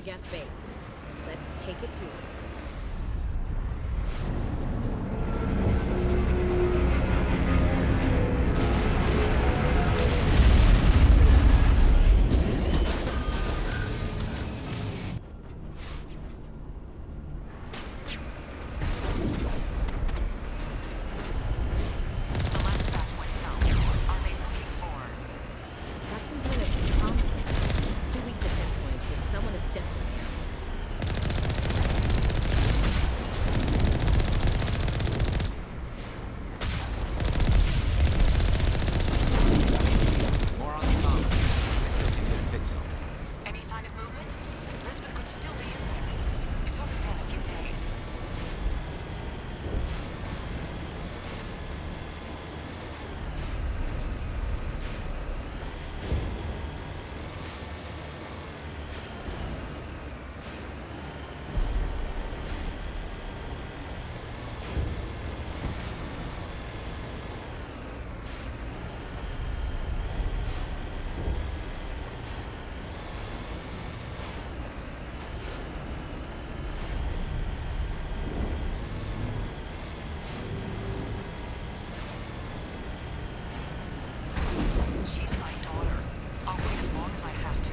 Geth base. Let's take it to them. The last batch went south. Are they looking for? Got some kind of comm signal. It's too weak to pinpoint, but someone is definitely out. More on the comm. I still think we'll fix them. Any sign of movement? Lisbeth could still be in there. It's only been a few days. She's my daughter. I'll wait as long as I have to.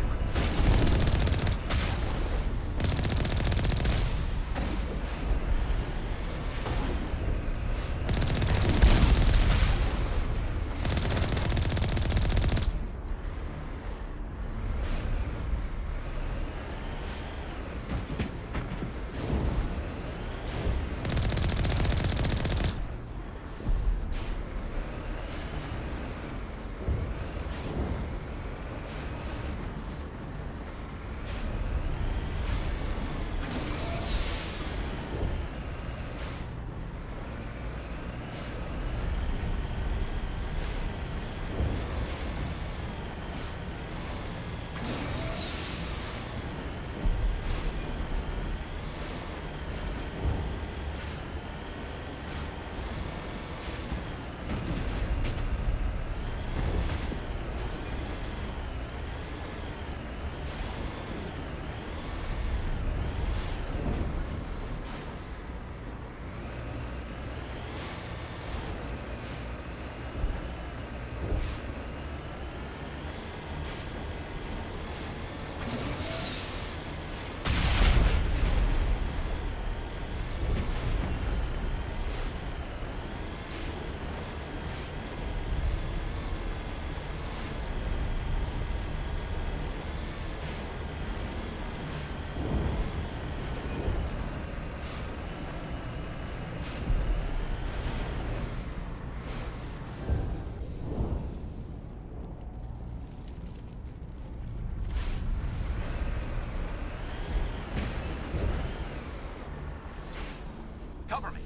Cover me!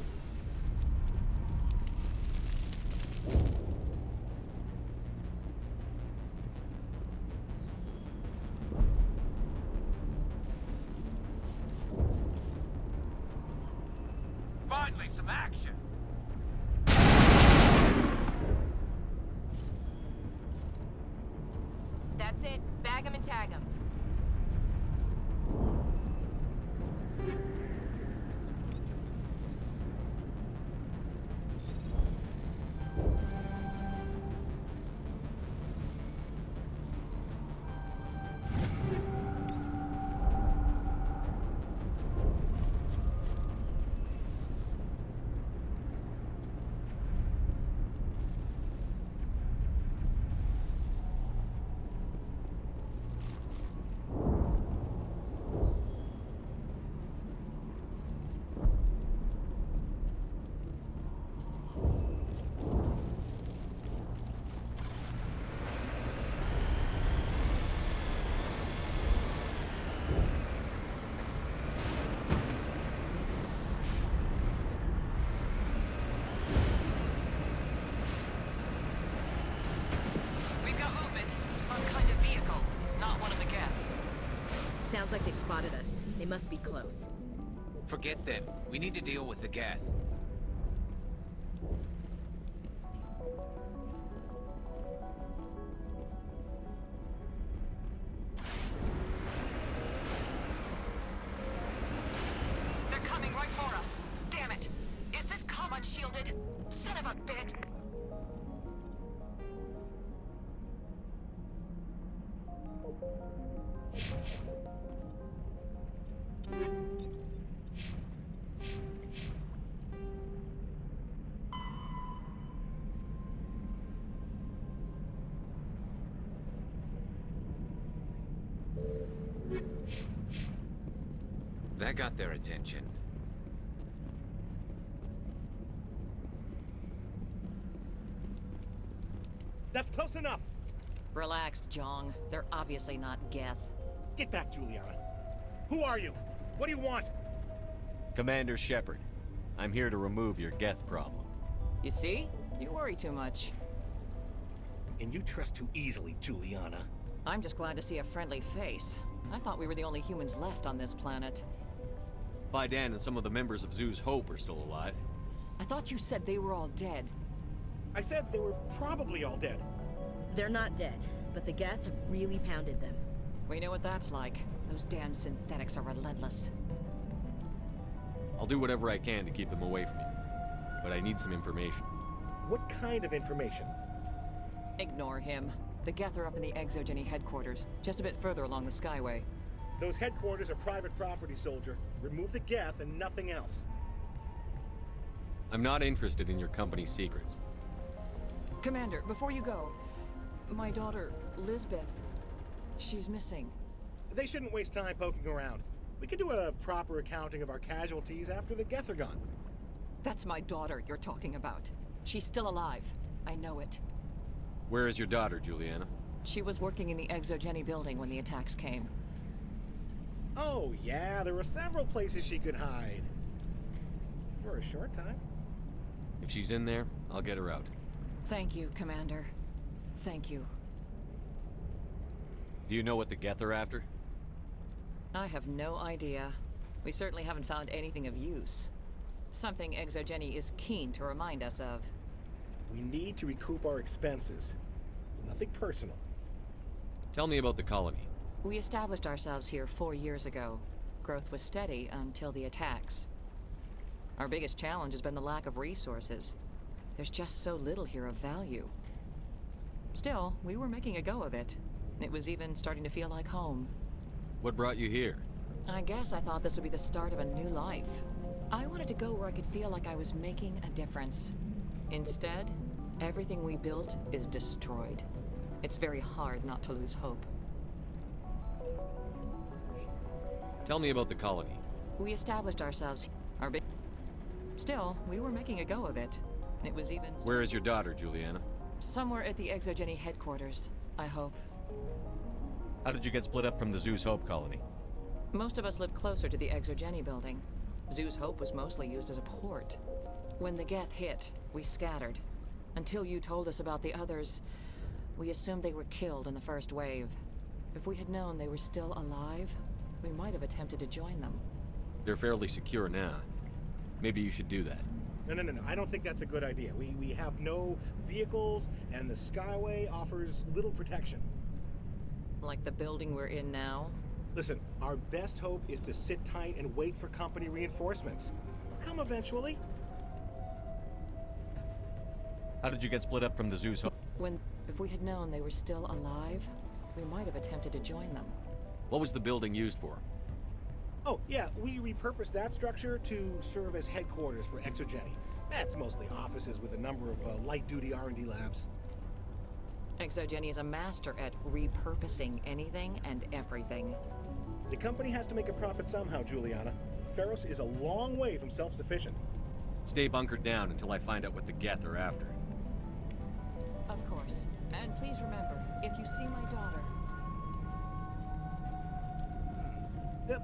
Finally, some action! That's it. Bag 'em and tag 'em. We've got movement. Some kind of vehicle. Not one of the Geth. Sounds like they've spotted us. They must be close. Forget them. We need to deal with the Geth. bitch! That got their attention. That's close enough! Relax, Jong. They're obviously not Geth. Get back, Juliana. Who are you? What do you want? Commander Shepard, I'm here to remove your Geth problem. You see? You worry too much. And you trust too easily, Juliana. I'm just glad to see a friendly face. I thought we were the only humans left on this planet. Baidan and some of the members of Zoo's Hope are still alive. I thought you said they were all dead. I said they were probably all dead. They're not dead, but the Geth have really pounded them. We know what that's like. Those damn synthetics are relentless. I'll do whatever I can to keep them away from you. But I need some information. What kind of information? Ignore him. The Geth are up in the Exogeny headquarters, just a bit further along the Skyway. Those headquarters are private property, soldier. Remove the Geth and nothing else. I'm not interested in your company's secrets. Commander, before you go, my daughter, Lisbeth, she's missing. They shouldn't waste time poking around. We can do a proper accounting of our casualties after the Geth are gone. That's my daughter you're talking about. She's still alive. I know it. Where is your daughter, Juliana? She was working in the Exogeny building when the attacks came. Oh, yeah, there were several places she could hide. For a short time. If she's in there, I'll get her out. Thank you, Commander. Thank you. Do you know what the Geth are after? I have no idea. We certainly haven't found anything of use. Something Exogeny is keen to remind us of. We need to recoup our expenses. It's nothing personal. Tell me about the colony. We established ourselves here 4 years ago. Growth was steady until the attacks. Our biggest challenge has been the lack of resources. There's just so little here of value. Still, we were making a go of it. It was even starting to feel like home. What brought you here? I guess I thought this would be the start of a new life. I wanted to go where I could feel like I was making a difference. Instead, everything we built is destroyed. It's very hard not to lose hope. Tell me about the colony. We established ourselves. Still, we were making a go of it. It was even Where is your daughter, Juliana? somewhere at the Exogeny headquarters, I hope. How did you get split up from the Zeus Hope colony? Most of us lived closer to the Exogeny building. Zeus Hope was mostly used as a port. When the Geth hit, we scattered. Until you told us about the others, we assumed they were killed in the first wave. If we had known they were still alive, we might have attempted to join them. They're fairly secure now. Maybe you should do that. No. I don't think that's a good idea. We have no vehicles, and the Skyway offers little protection. Like the building we're in now? Listen, our best hope is to sit tight and wait for company reinforcements. They'll come eventually. How did you get split up from the Zeus Hope? If we had known they were still alive, we might have attempted to join them. What was the building used for? Oh, yeah, we repurposed that structure to serve as headquarters for Exogeny. That's mostly offices with a number of light-duty R&D labs. Exogeny is a master at repurposing anything and everything. The company has to make a profit somehow, Juliana. Feros is a long way from self-sufficient. Stay bunkered down until I find out what the Geth are after. Of course. And please remember, if you see my daughter...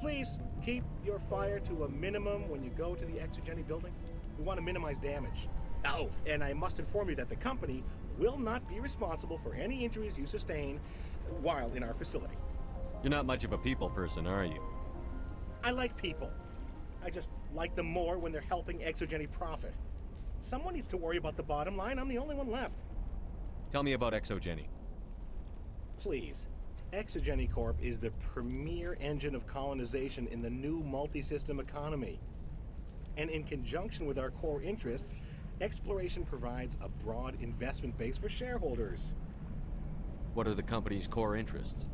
Please, keep your fire to a minimum when you go to the Exogeny building. We want to minimize damage. Oh, and I must inform you that the company will not be responsible for any injuries you sustain while in our facility. You're not much of a people person, are you? I like people. I just like them more when they're helping Exogeny profit. Someone needs to worry about the bottom line. I'm the only one left. Tell me about Exogeny. Please. Exogeny Corp is the premier engine of colonization in the new multi-system economy. And in conjunction with our core interests, Exploration provides a broad investment base for shareholders. What are the company's core interests?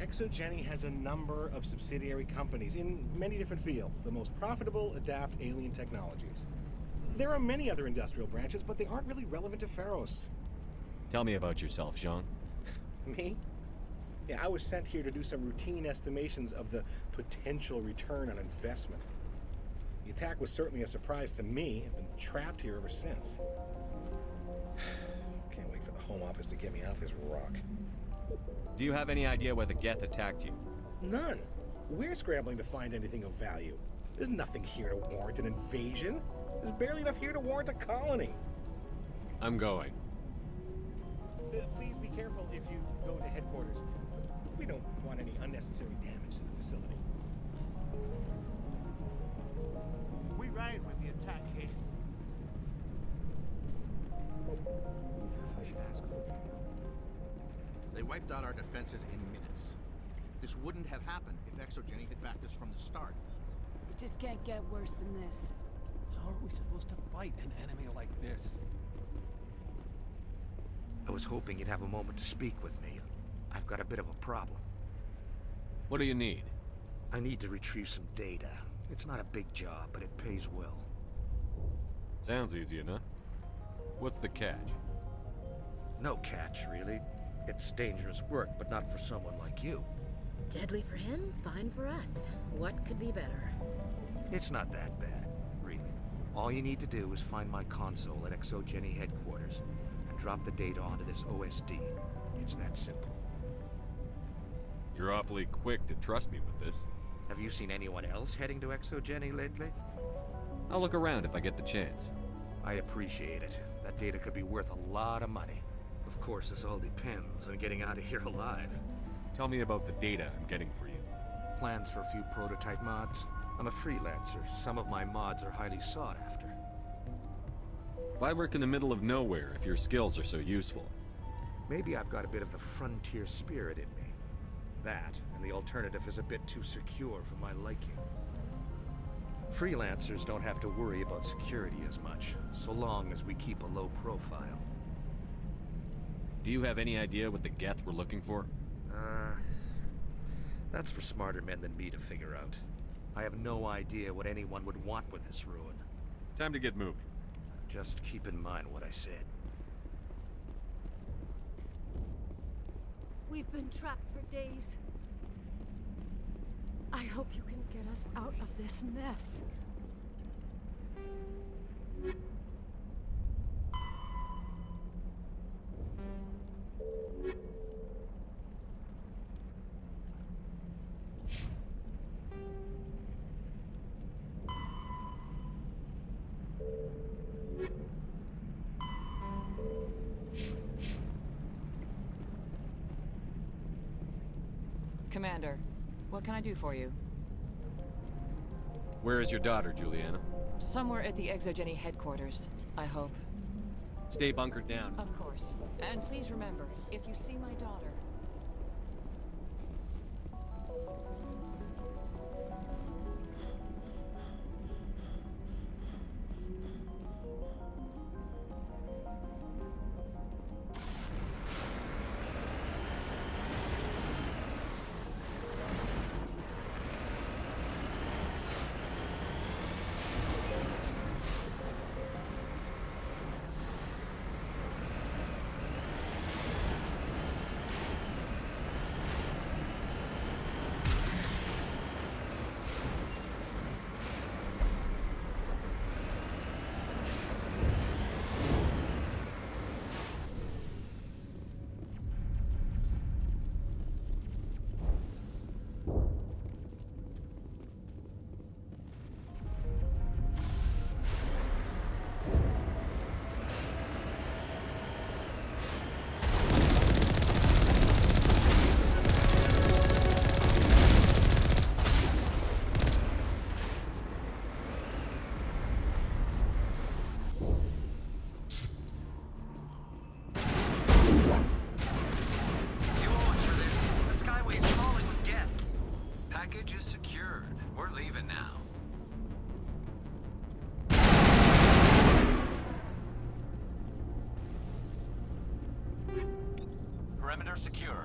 Exogeny has a number of subsidiary companies in many different fields. The most profitable adapt alien technologies. There are many other industrial branches, but they aren't really relevant to Pharos. Tell me about yourself, Jean. Me? Yeah, I was sent here to do some routine estimations of the potential return on investment. The attack was certainly a surprise to me. I've been trapped here ever since. Can't wait for the Home Office to get me off this rock. Do you have any idea why the Geth attacked you? None. We're scrambling to find anything of value. There's nothing here to warrant an invasion. There's barely enough here to warrant a colony. I'm going. Please be careful if you go to headquarters. We don't want any unnecessary damage to the facility. We ride with the attack agent. If I should ask for it. They wiped out our defenses in minutes. This wouldn't have happened if Exogeny had backed us from the start. It just can't get worse than this. How are we supposed to fight an enemy like this? I was hoping you'd have a moment to speak with me. I've got a bit of a problem. What do you need? I need to retrieve some data. It's not a big job, but it pays well. Sounds easy enough. What's the catch? No catch, really. It's dangerous work, but not for someone like you. Deadly for him, fine for us. What could be better? It's not that bad, really. All you need to do is find my console at Exogeny headquarters and drop the data onto this OSD. It's that simple. You're awfully quick to trust me with this. Have you seen anyone else heading to Exogeny lately? I'll look around if I get the chance. I appreciate it. That data could be worth a lot of money. Of course, this all depends on getting out of here alive. Tell me about the data I'm getting for you. Plans for a few prototype mods? I'm a freelancer. Some of my mods are highly sought after. Why work in the middle of nowhere if your skills are so useful? Maybe I've got a bit of the frontier spirit in me. That, and the alternative is a bit too secure for my liking. Freelancers don't have to worry about security as much, so long as we keep a low profile. Do you have any idea what the Geth were looking for? That's for smarter men than me to figure out. I have no idea what anyone would want with this ruin. Time to get moving. Just keep in mind what I said. We've been trapped for days. I hope you can get us out of this mess. Commander, what can I do for you? Where is your daughter, Juliana? Somewhere at the Exogeny headquarters, I hope. Stay bunkered down. Of course. And please remember, if you see my daughter, are secured.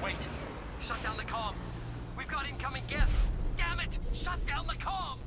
Wait! Shut down the comm! We've got incoming Geth! Damn it! Shut down the comm!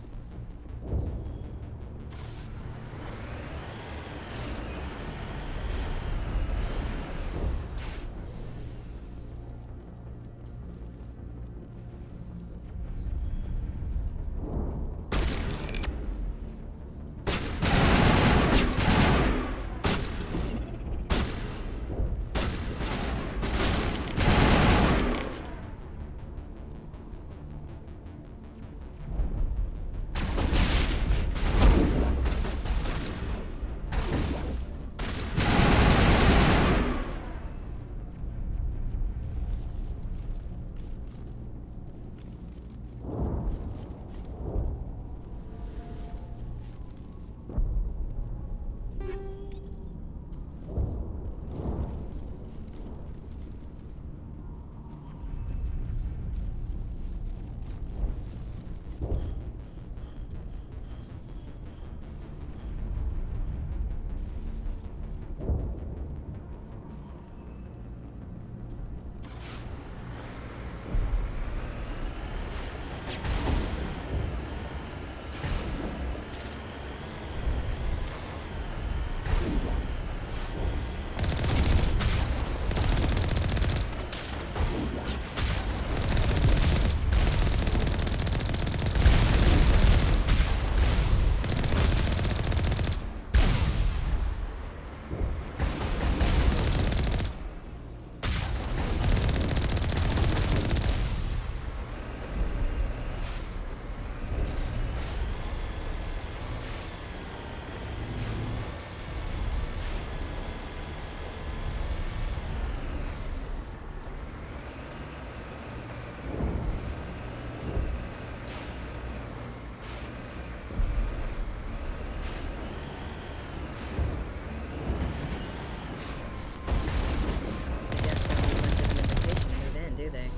The Geth don't need much of an invitation to move in, do they?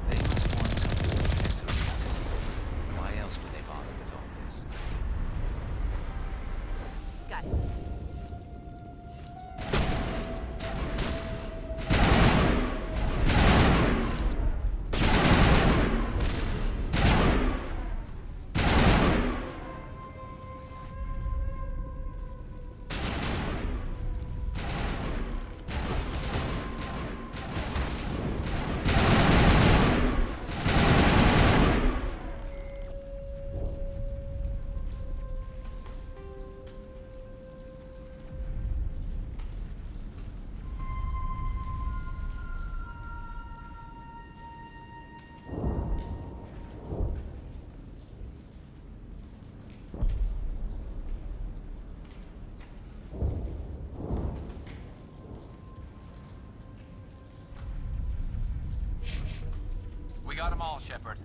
They must want something with the Exogeny system. Why else would they bother with all this? Got it. We got them all, Shepard.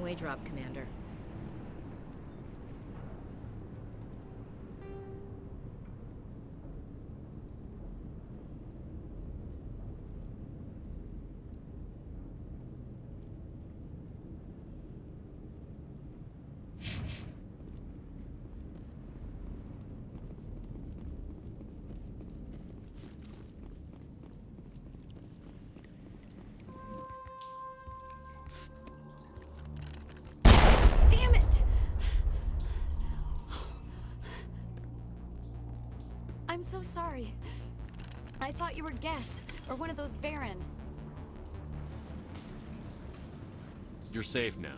one-way drop, Commander. Damn it! I'm so sorry. I thought you were Geth, or one of those Baron. You're safe now.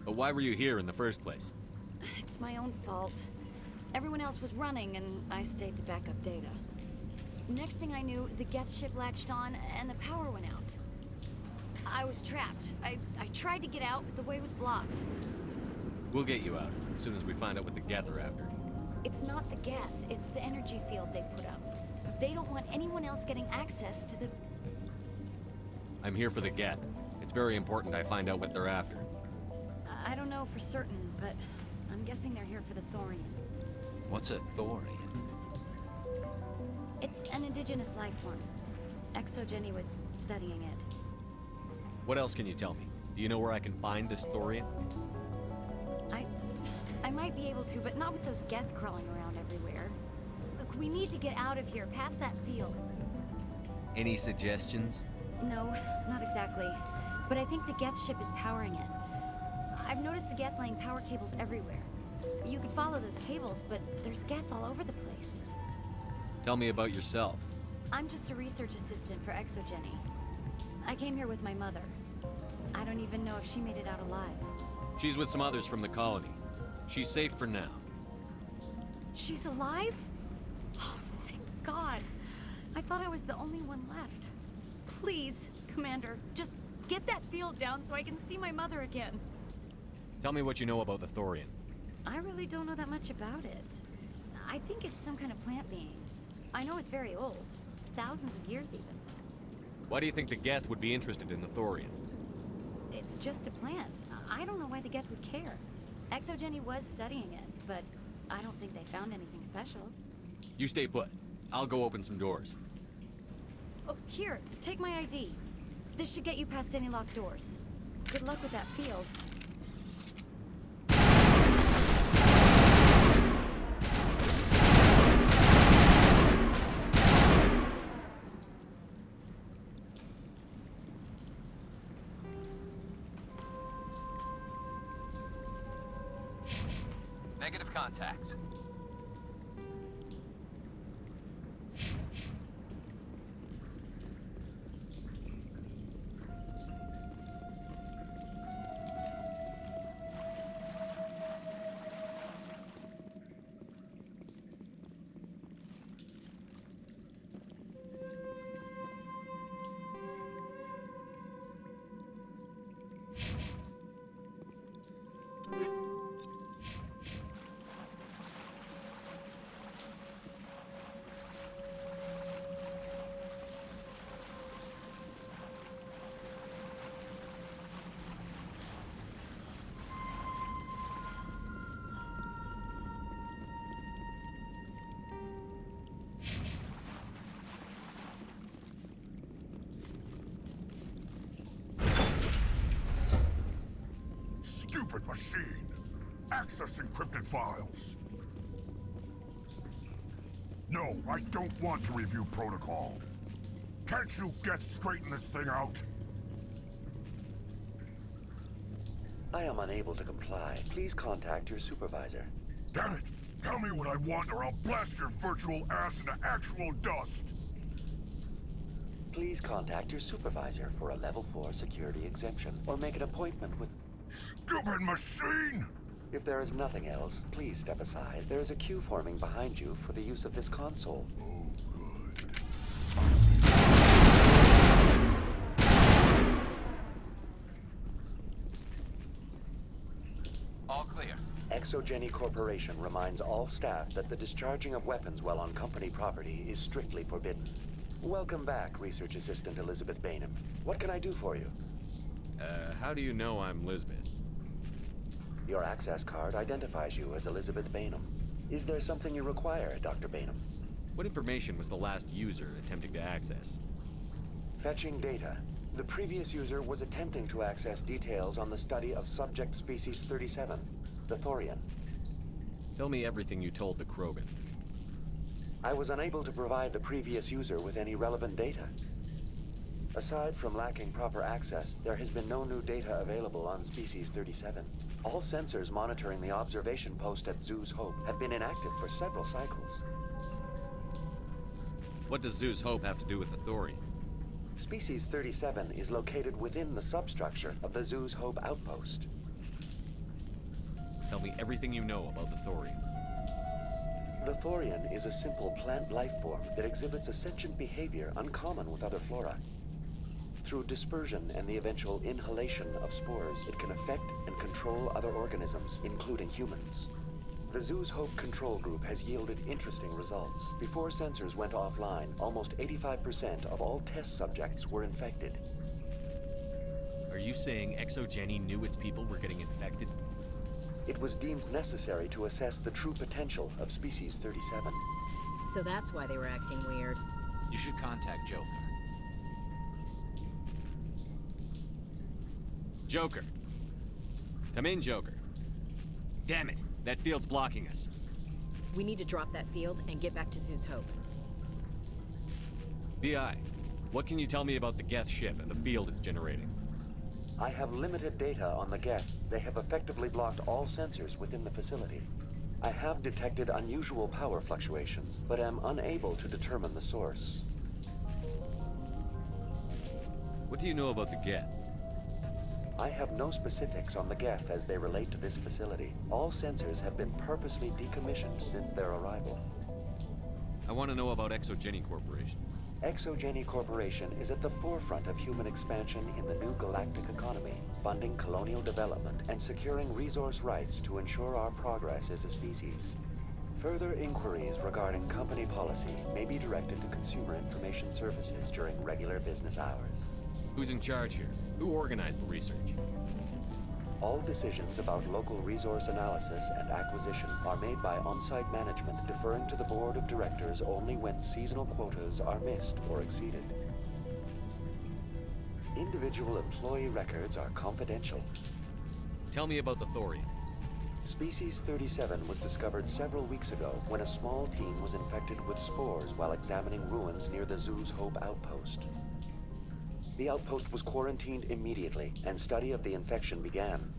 But why were you here in the first place? It's my own fault. Everyone else was running, and I stayed to back up data. Next thing I knew, the Geth ship latched on, and the power went out. I was trapped. I tried to get out, but the way was blocked. We'll get you out as soon as we find out what the Geth are after. It's not the Geth, it's the energy field they put up. They don't want anyone else getting access to the... I'm here for the Geth. It's very important I find out what they're after. I don't know for certain, but I'm guessing they're here for the Thorian. What's a Thorian? It's an indigenous life form. ExoGenny was studying it. What else can you tell me? Do you know where I can find this Thorian? I might be able to, but not with those Geth crawling around everywhere. Look, we need to get out of here, past that field. Any suggestions? No, not exactly. But I think the Geth ship is powering it. I've noticed the Geth laying power cables everywhere. You could follow those cables, but there's Geth all over the place. Tell me about yourself. I'm just a research assistant for ExoGenny. I came here with my mother. I don't even know if she made it out alive. She's with some others from the colony. She's safe for now. She's alive? Oh, thank God. I thought I was the only one left. Please, Commander, just get that field down so I can see my mother again. Tell me what you know about the Thorian. I really don't know that much about it. I think it's some kind of plant being. I know it's very old. Thousands of years even. Why do you think the Geth would be interested in the Thorian? It's just a plant. I don't know why the Geth would care. ExoGenny was studying it, but I don't think they found anything special. You stay put. I'll go open some doors. Oh, here, take my ID. This should get you past any locked doors. Good luck with that field. Negative contacts. Stupid machine! Access encrypted files! No, I don't want to review protocol. Can't you straighten this thing out? I am unable to comply. Please contact your supervisor. Damn it! Tell me what I want or I'll blast your virtual ass into actual dust! Please contact your supervisor for a level 4 security exemption, or make an appointment with... Stupid machine! If there is nothing else, please step aside. There is a queue forming behind you for the use of this console. Oh, good. All clear. ExoGenny Corporation reminds all staff that the discharging of weapons while on company property is strictly forbidden. Welcome back, Research Assistant Elizabeth Bainham. What can I do for you? How do you know I'm Lisbeth? Your access card identifies you as Elizabeth Bainham. Is there something you require, Dr. Bainham? What information was the last user attempting to access? Fetching data. The previous user was attempting to access details on the study of subject species 37, the Thorian. Tell me everything you told the Krogan. I was unable to provide the previous user with any relevant data. Aside from lacking proper access, there has been no new data available on Species 37. All sensors monitoring the observation post at Zoo's Hope have been inactive for several cycles. What does Zoo's Hope have to do with the Thorian? Species 37 is located within the substructure of the Zoo's Hope outpost. Tell me everything you know about the Thorian. The Thorian is a simple plant life form that exhibits a sentient behavior uncommon with other flora. Through dispersion and the eventual inhalation of spores, it can affect and control other organisms, including humans. The Zoo's Hope control group has yielded interesting results. Before sensors went offline, almost 85% of all test subjects were infected. Are you saying ExoGeni knew its people were getting infected? It was deemed necessary to assess the true potential of Species 37. So that's why they were acting weird. You should contact Joker. Joker! Come in, Joker. Damn it, that field's blocking us. We need to drop that field and get back to Zoo's Hope. BI, what can you tell me about the Geth ship and the field it's generating? I have limited data on the Geth. They have effectively blocked all sensors within the facility. I have detected unusual power fluctuations, but am unable to determine the source. What do you know about the Geth? I have no specifics on the Geth as they relate to this facility. All sensors have been purposely decommissioned since their arrival. I want to know about ExoGeni Corporation. ExoGeni Corporation is at the forefront of human expansion in the new galactic economy, funding colonial development and securing resource rights to ensure our progress as a species. Further inquiries regarding company policy may be directed to Consumer Information Services during regular business hours. Who's in charge here? Who organized the research? All decisions about local resource analysis and acquisition are made by on-site management, deferring to the board of directors only when seasonal quotas are missed or exceeded. Individual employee records are confidential. Tell me about the Thorian. Species 37 was discovered several weeks ago when a small team was infected with spores while examining ruins near the Zoo's Hope outpost. The outpost was quarantined immediately, and study of the infection began.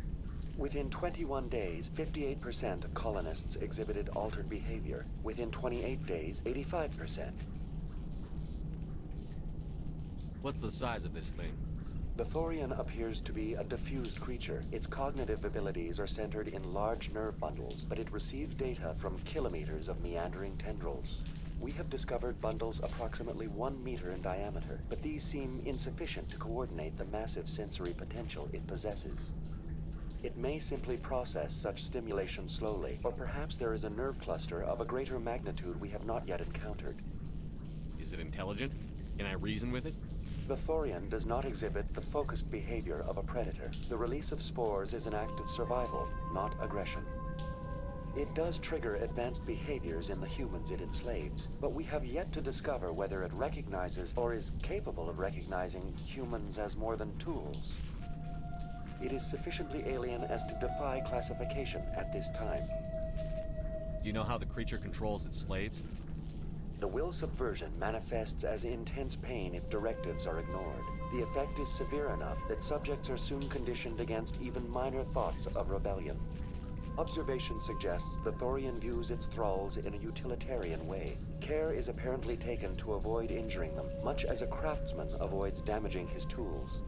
Within 21 days, 58% of colonists exhibited altered behavior. Within 28 days, 85%. What's the size of this thing? The Thorian appears to be a diffused creature. Its cognitive abilities are centered in large nerve bundles, but it receives data from kilometers of meandering tendrils. We have discovered bundles approximately 1 meter in diameter, but these seem insufficient to coordinate the massive sensory potential it possesses. It may simply process such stimulation slowly, or perhaps there is a nerve cluster of a greater magnitude we have not yet encountered. Is it intelligent? Can I reason with it? The Thorian does not exhibit the focused behavior of a predator. The release of spores is an act of survival, not aggression. It does trigger advanced behaviors in the humans it enslaves, but we have yet to discover whether it recognizes or is capable of recognizing humans as more than tools. It is sufficiently alien as to defy classification at this time. Do you know how the creature controls its slaves? The will subversion manifests as intense pain if directives are ignored. The effect is severe enough that subjects are soon conditioned against even minor thoughts of rebellion. Observation suggests the Thorian views its thralls in a utilitarian way. Care is apparently taken to avoid injuring them, much as a craftsman avoids damaging his tools.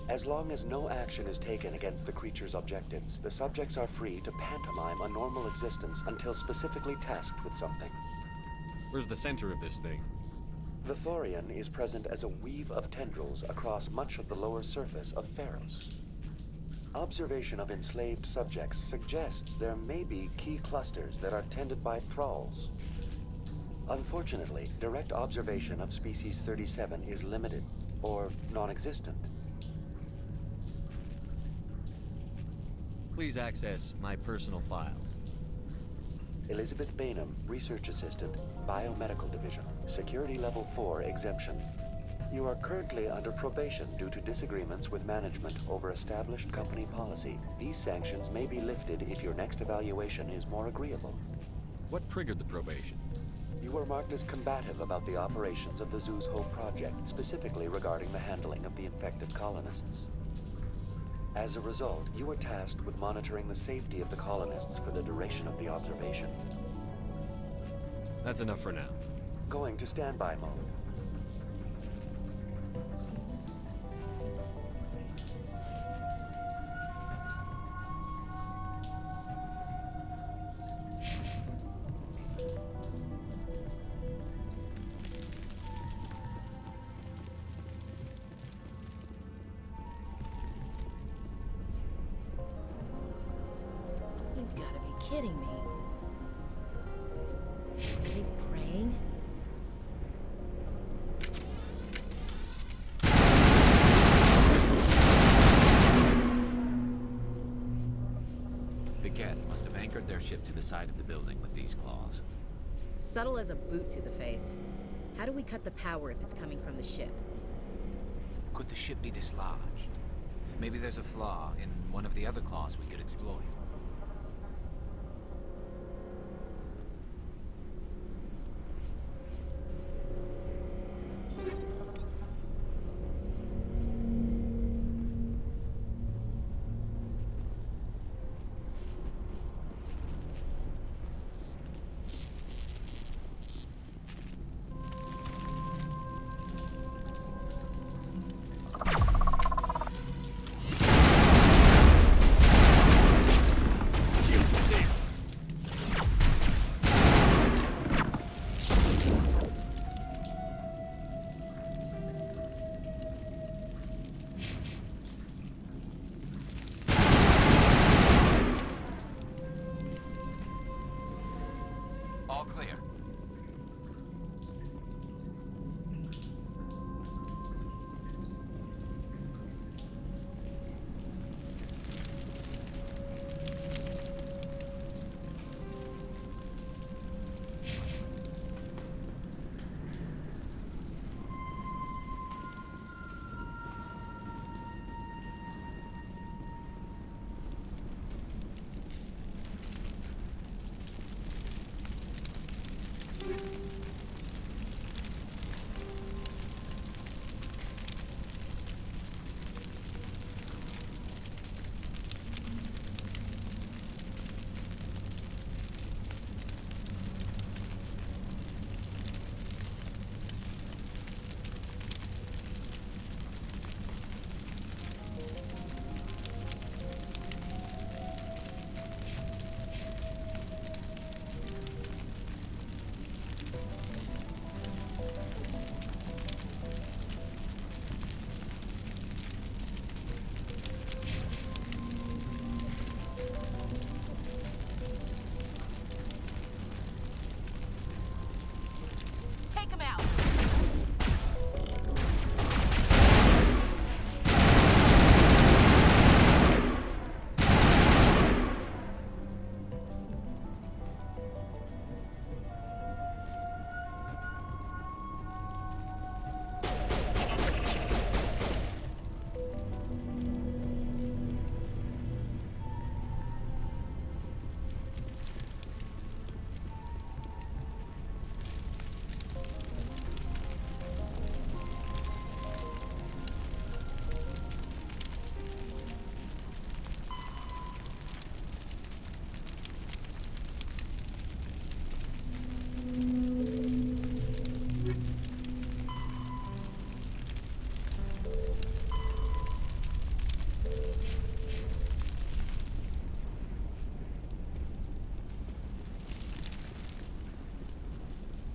As long as no action is taken against the creature's objectives, the subjects are free to pantomime a normal existence until specifically tasked with something. Where's the center of this thing? The Thorian is present as a weave of tendrils across much of the lower surface of Pharos. Observation of enslaved subjects suggests there may be key clusters that are tended by thralls. Unfortunately, direct observation of Species 37 is limited, or non-existent. Please access my personal files. Elizabeth Bainham, Research Assistant, Biomedical Division, Security Level 4 exemption. You are currently under probation due to disagreements with management over established company policy. These sanctions may be lifted if your next evaluation is more agreeable. What triggered the probation? You were marked as combative about the operations of the Zoo's Hope project, specifically regarding the handling of the infected colonists. As a result, you were tasked with monitoring the safety of the colonists for the duration of the observation. That's enough for now. Going to standby mode. You've got to be kidding me. Are they praying? The Geth must have anchored their ship to the side of the building with these claws. Subtle as a boot to the face. How do we cut the power if it's coming from the ship? Could the ship be dislodged? Maybe there's a flaw in one of the other claws we could exploit. All clear. Take him out!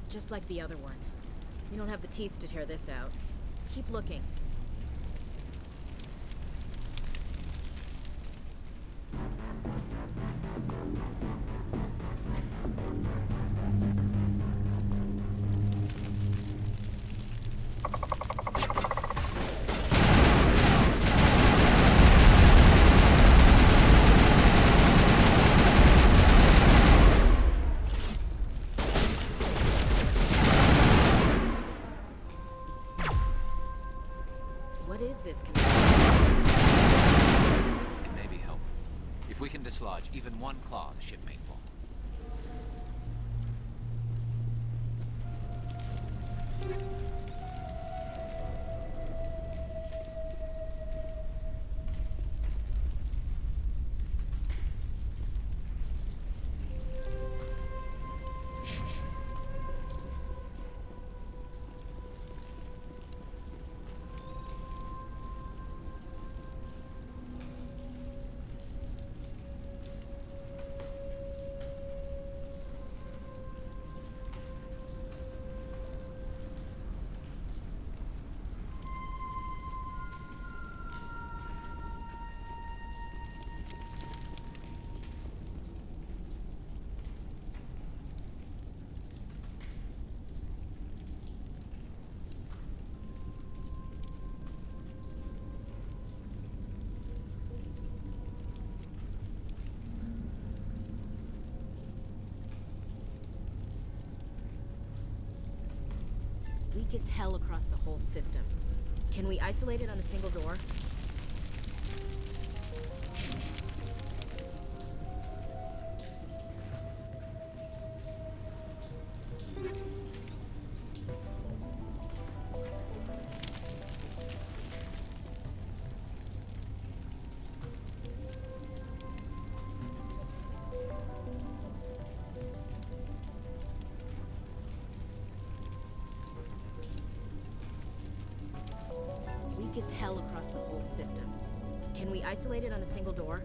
Just like the other one. We don't have the teeth to tear this out. Keep looking. this can It may be helpful. If we can dislodge even one claw, the ship may fall. weak as hell across the whole system. Can we isolate it on a single door? Weak as hell across the whole system. Can we isolate it on a single door?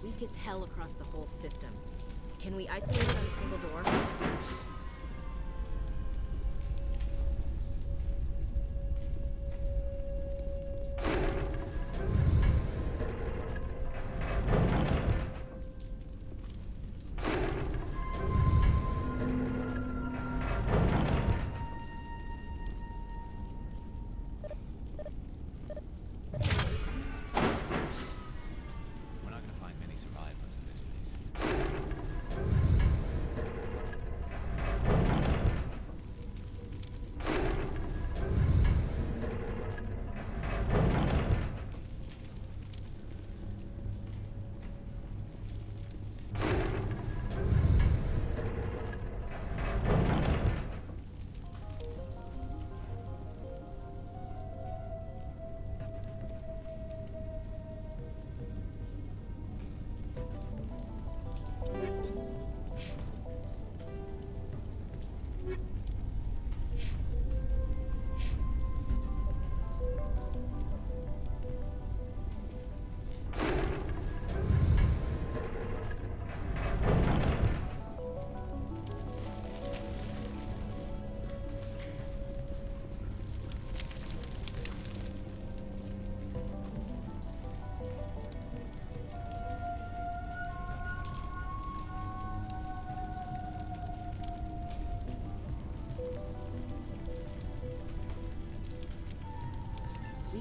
Weak as hell across the whole system. Can we isolate it on a single door? We're not gonna find many survivors in this place.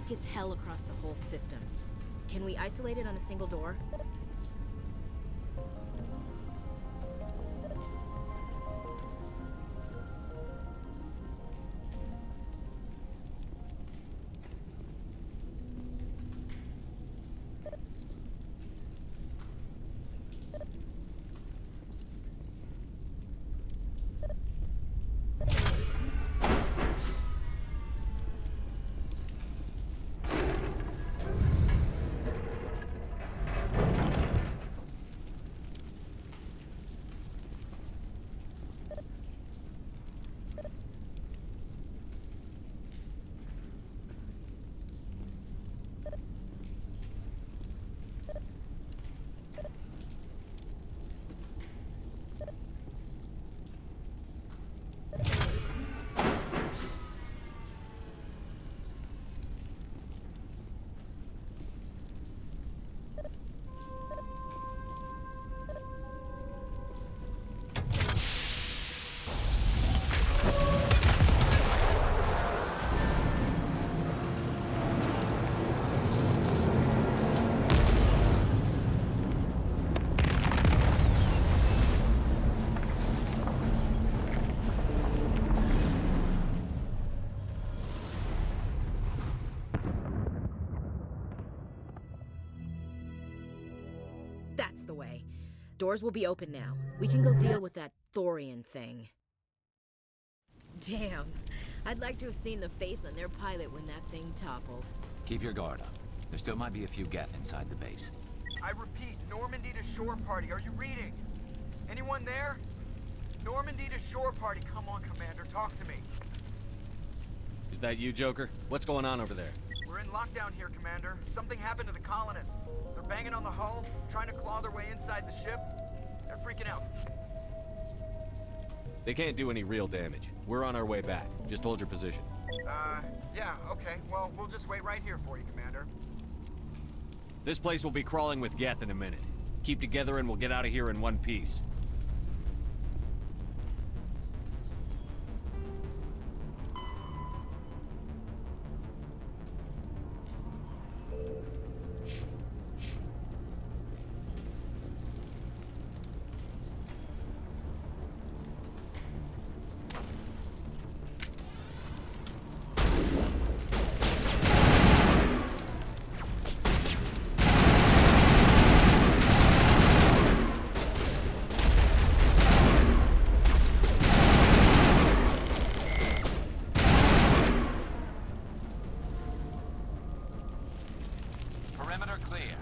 thick as hell across the whole system. Can we isolate it on a single door? That's the way. Doors will be open now. We can go deal with that Thorian thing. Damn. I'd like to have seen the face on their pilot when that thing toppled. Keep your guard up. There still might be a few Geth inside the base. I repeat, Normandy to shore party. Are you reading? Anyone there? Normandy to shore party. Come on, Commander. Talk to me. Is that you, Joker? What's going on over there? We're in lockdown here, Commander. Something happened to the colonists. They're banging on the hull, trying to claw their way inside the ship. They're freaking out. They can't do any real damage. We're on our way back. Just hold your position. Yeah, okay. Well, we'll just wait right here for you, Commander. This place will be crawling with Geth in a minute. Keep together and we'll get out of here in one piece. Perimeter clear.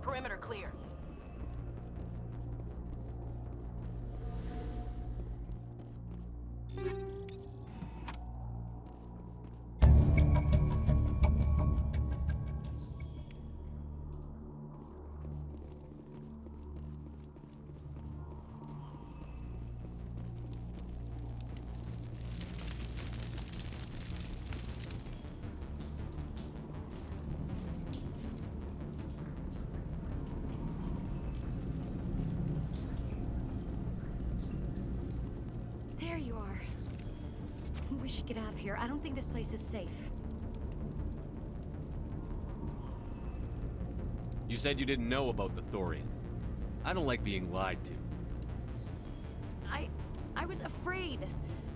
Perimeter clear. There you are. We should get out of here. I don't think this place is safe. You said you didn't know about the Thorian. I don't like being lied to. I was afraid.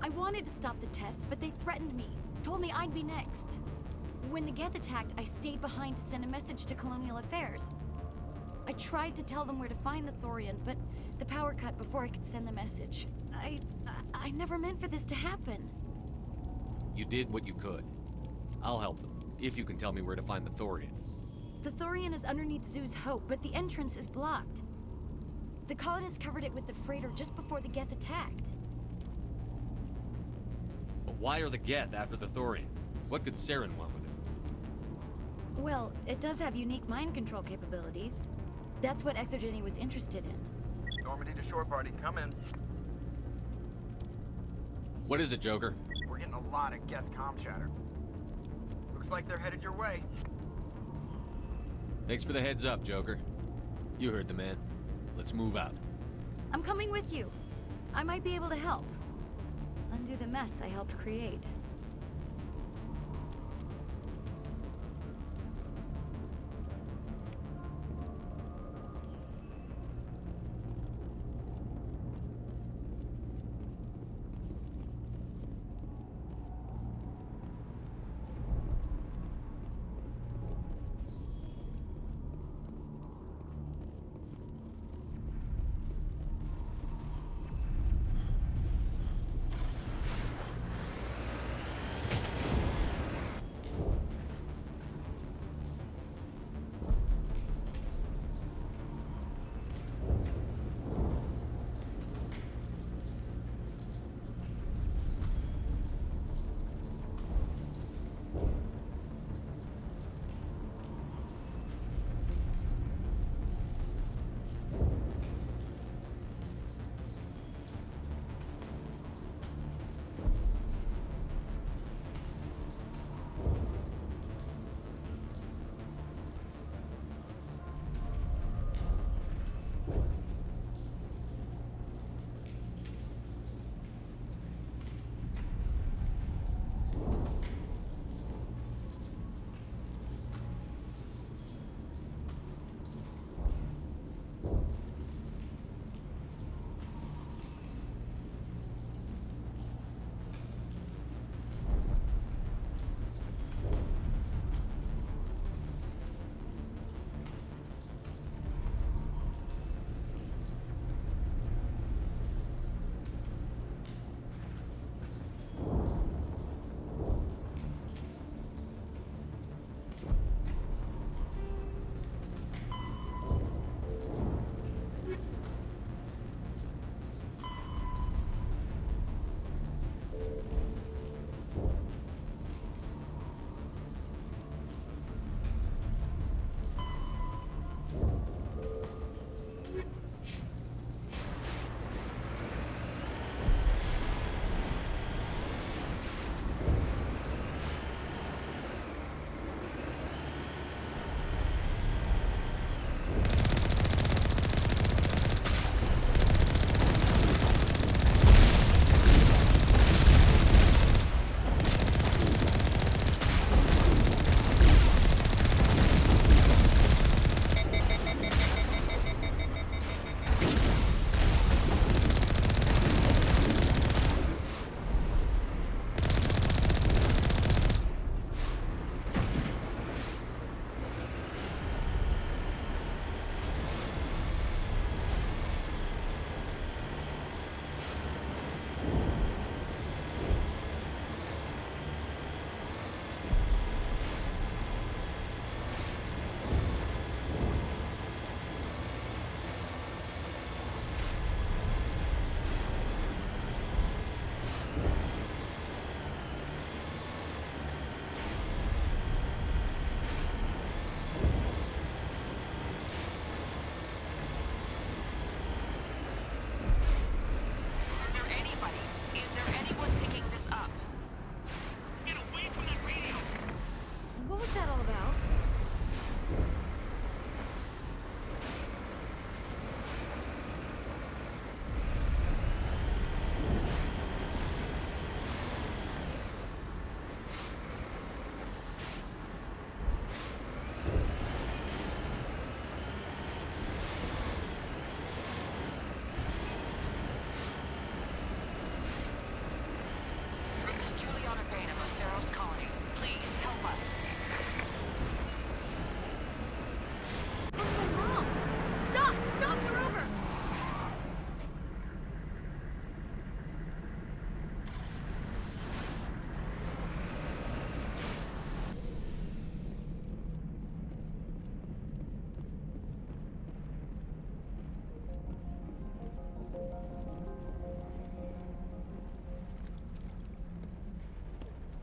I wanted to stop the tests, but they threatened me. Told me I'd be next. When the Geth attacked, I stayed behind to send a message to Colonial Affairs. I tried to tell them where to find the Thorian, but the power cut before I could send the message. I never meant for this to happen. You did what you could. I'll help them, if you can tell me where to find the Thorian. The Thorian is underneath Zoo's Hope, but the entrance is blocked. The colonists covered it with the freighter just before the Geth attacked. But why are the Geth after the Thorian? What could Saren want with it? Well, it does have unique mind control capabilities. That's what Exogeny was interested in. Normandy to shore party, come in. What is it, Joker? We're getting a lot of Geth comm chatter. Looks like they're headed your way. Thanks for the heads up, Joker. You heard the man. Let's move out. I'm coming with you. I might be able to help. Undo the mess I helped create.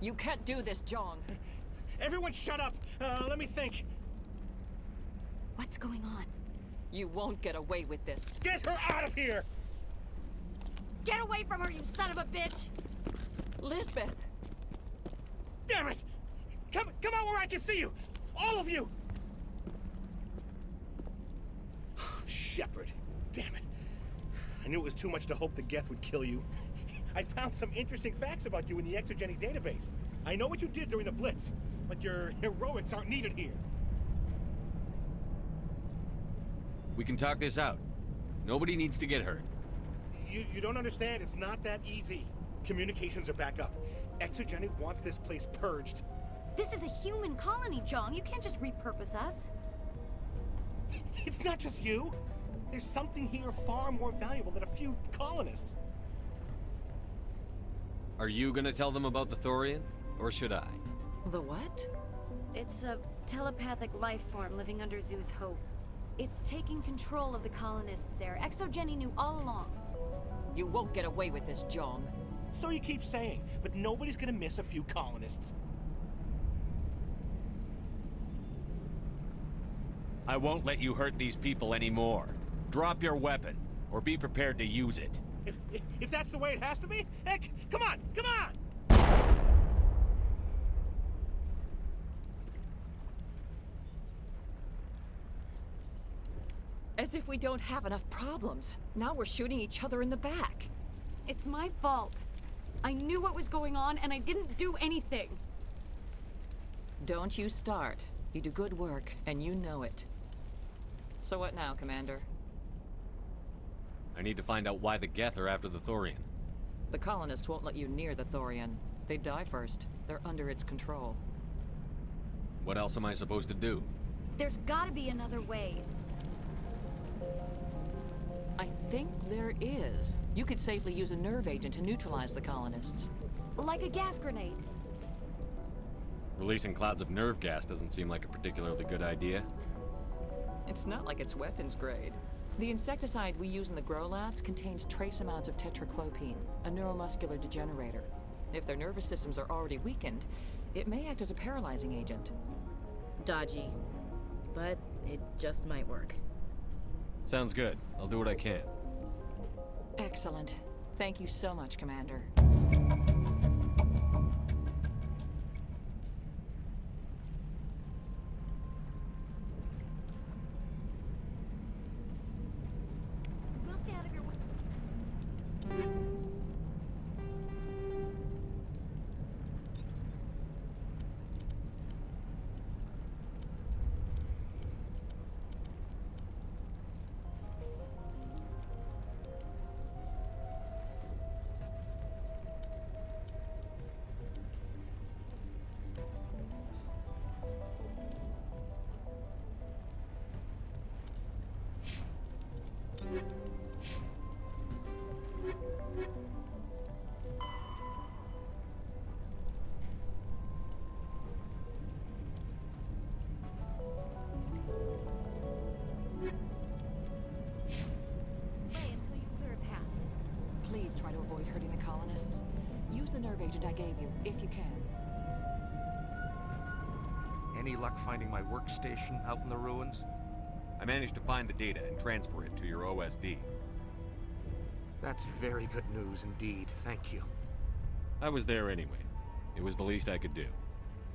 You can't do this, Jong. Everyone shut up! Let me think. What's going on? You won't get away with this. Get her out of here! Get away from her, you son of a bitch! Lisbeth! Damn it! Come out where I can see you! All of you! Shepard, damn it. I knew it was too much to hope the Geth would kill you. I found some interesting facts about you in the Exogeny database. I know what you did during the Blitz, but your heroics aren't needed here. We can talk this out. Nobody needs to get hurt. You don't understand. It's not that easy. Communications are back up. Exogeny wants this place purged. This is a human colony, Jong. You can't just repurpose us. It's not just you. There's something here far more valuable than a few colonists. Are you gonna tell them about the Thorian? Or should I? The what? It's a telepathic life form living under Zeus Hope. It's taking control of the colonists there. Exogeny knew all along. You won't get away with this, Jong. So you keep saying, but nobody's gonna miss a few colonists. I won't let you hurt these people anymore. Drop your weapon, or be prepared to use it. If that's the way it has to be, heck, come on! As if we don't have enough problems. Now we're shooting each other in the back. It's my fault. I knew what was going on, and I didn't do anything. Don't you start. You do good work, and you know it. So what now, Commander? I need to find out why the Geth are after the Thorian. The colonists won't let you near the Thorian. They'd die first. They're under its control. What else am I supposed to do? There's gotta be another way. I think there is. You could safely use a nerve agent to neutralize the colonists. Like a gas grenade. Releasing clouds of nerve gas doesn't seem like a particularly good idea. It's not like it's weapons grade. The insecticide we use in the grow labs contains trace amounts of tetraclopine, a neuromuscular degenerator. If their nervous systems are already weakened, it may act as a paralyzing agent. Dodgy. But it just might work. Sounds good. I'll do what I can. Excellent. Thank you so much, Commander. We'll stay out of your way. Until you clear a path. Please try to avoid hurting the colonists. Use the nerve agent I gave you, if you can. Any luck finding my workstation out in the ruins? I managed to find the data and transfer it to your OSD. That's very good news indeed. Thank you. I was there anyway. It was the least I could do.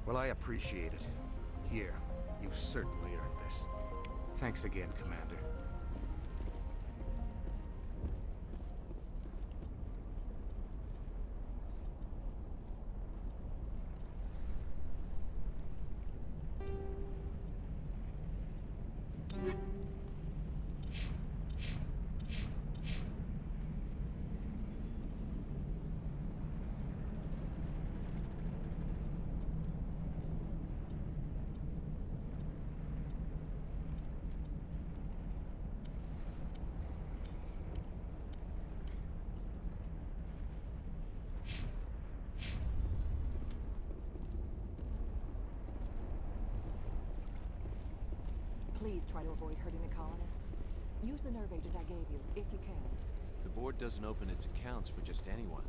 Well, I appreciate it. Here, you've certainly earned this. Thanks again, Commander. Please try to avoid hurting the colonists. Use the nerve agent I gave you, if you can. The board doesn't open its accounts for just anyone.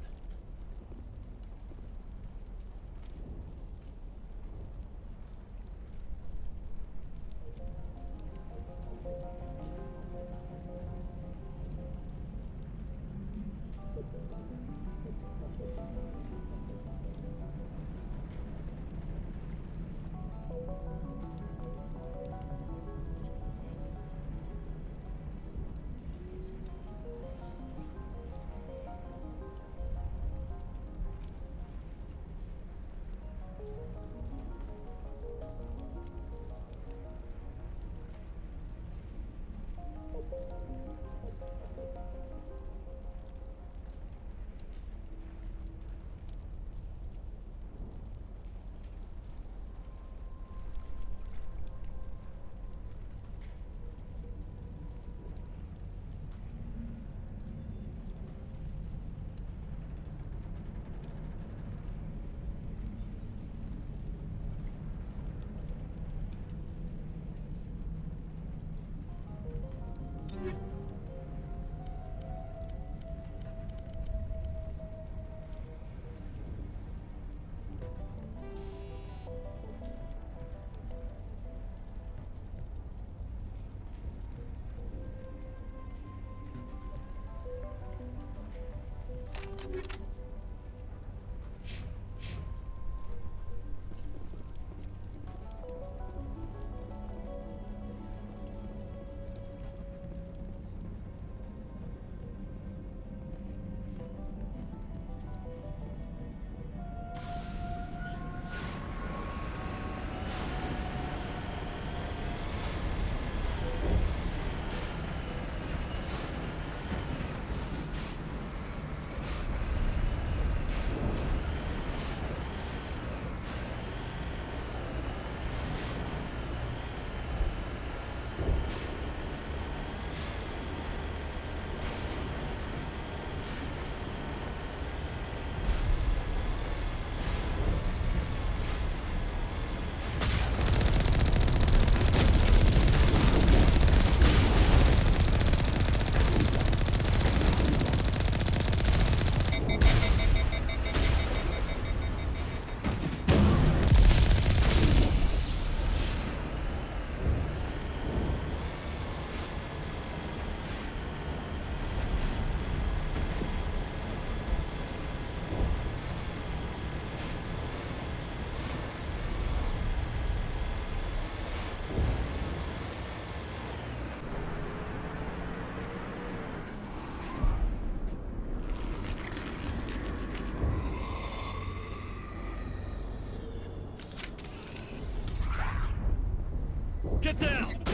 Get down! What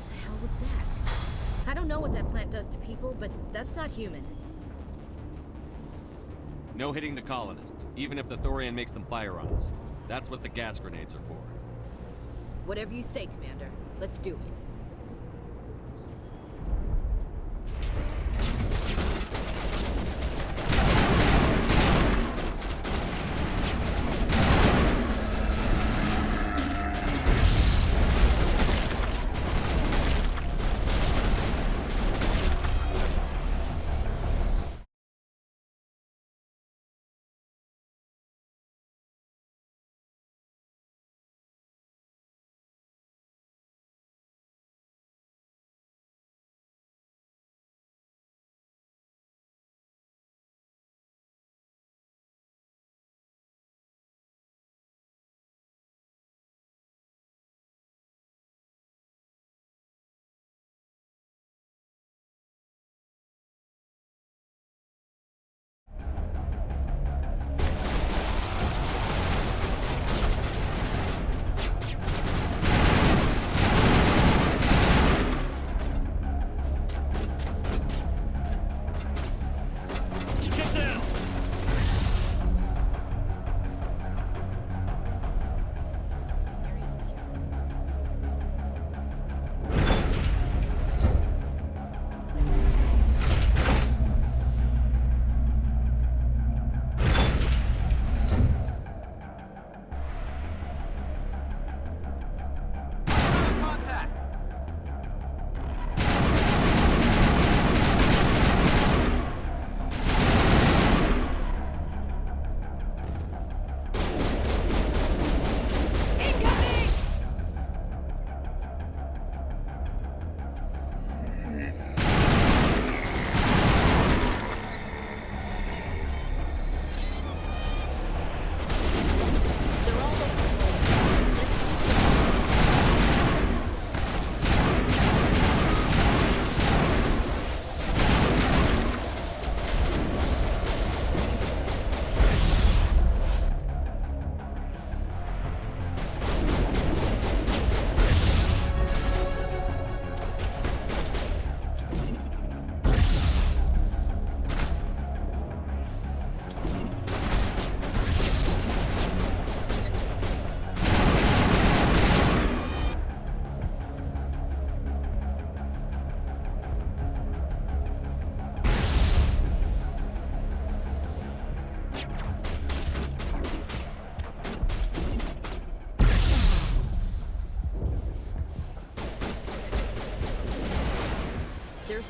the hell was that? I don't know what that plant does to people, but that's not human. No hitting the colonists, even if the Thorian makes them fire on us. That's what the gas grenades are for. Whatever you say, Commander. Let's do it. Get down! Area secure. Contact! They're all over the place. Let's keep going. There's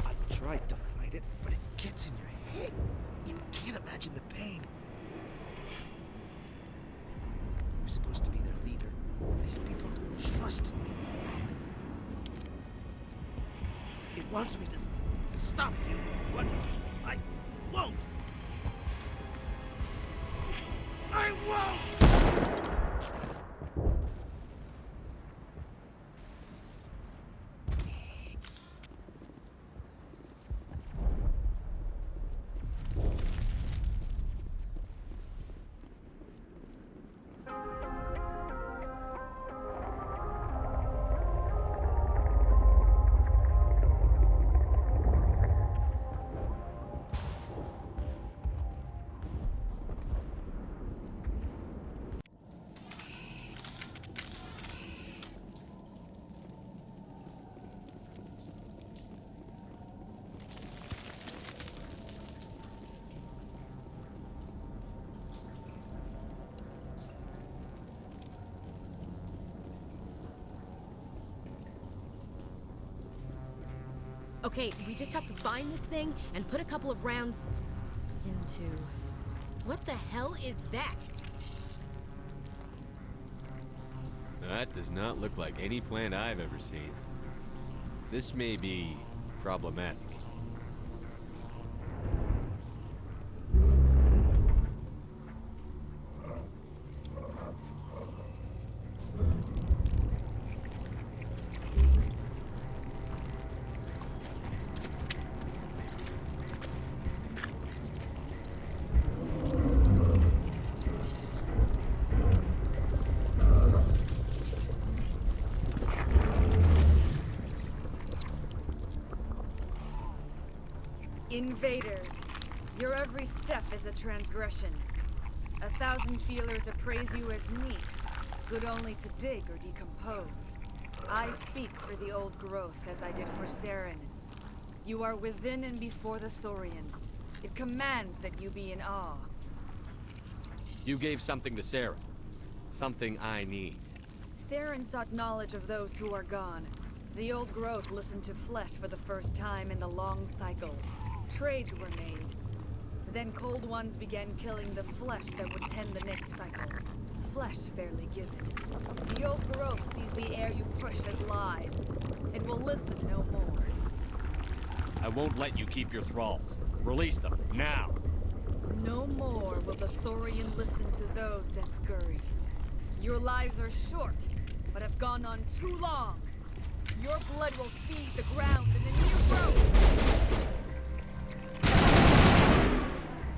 I tried to fight it, but it gets in your head. You can't imagine the pain. I'm supposed to be their leader. These people trust me. It wants me to stop you, but I won't. I won't! Okay, we just have to find this thing and put a couple of rounds into... What the hell is that? That does not look like any plant I've ever seen. This may be problematic. Invaders, your every step is a transgression. 1,000 feelers appraise you as meat, good only to dig or decompose. I speak for the old growth as I did for Saren. You are within and before the Thorian. It commands that you be in awe. You gave something to Sarah. Something I need. Saren sought knowledge of those who are gone. The old growth listened to flesh for the first time in the long cycle. Trades were made. Then Cold Ones began killing the flesh that would tend the next cycle. Flesh fairly given. The old growth sees the air you push as lies. It will listen no more. I won't let you keep your thralls. Release them, now! No more will the Thorian listen to those that scurry. Your lives are short, but have gone on too long. Your blood will feed the ground in the new growth!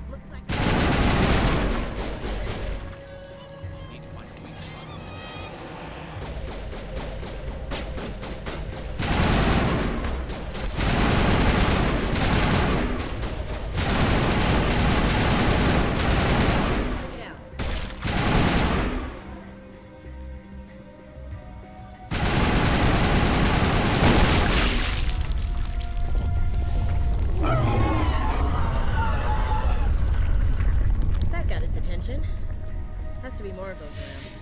Looks like... Need to find a weak spot. Check it out. That got its attention. Has to be more of those around.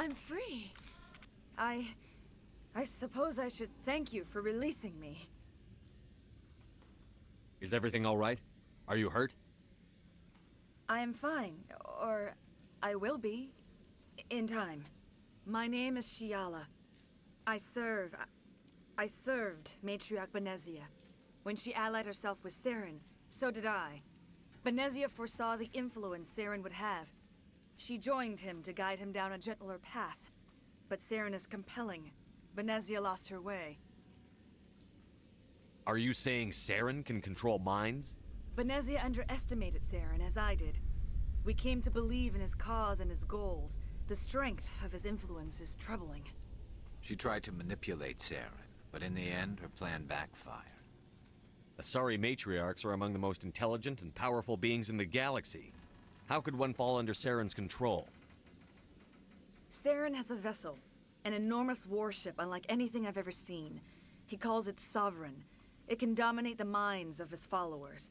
I'm free. I suppose I should thank you for releasing me. Is everything all right? Are you hurt? I am fine, or I will be, in time. My name is Shiala. I served Matriarch Benezia. When she allied herself with Saren, so did I. Benezia foresaw the influence Saren would have. She joined him to guide him down a gentler path. But Saren is compelling. Benezia lost her way. Are you saying Saren can control minds? Benezia underestimated Saren, as I did. We came to believe in his cause and his goals. The strength of his influence is troubling. She tried to manipulate Saren, but in the end, her plan backfired. Asari matriarchs are among the most intelligent and powerful beings in the galaxy. How could one fall under Saren's control? Saren has a vessel, an enormous warship unlike anything I've ever seen. He calls it Sovereign. It can dominate the minds of his followers.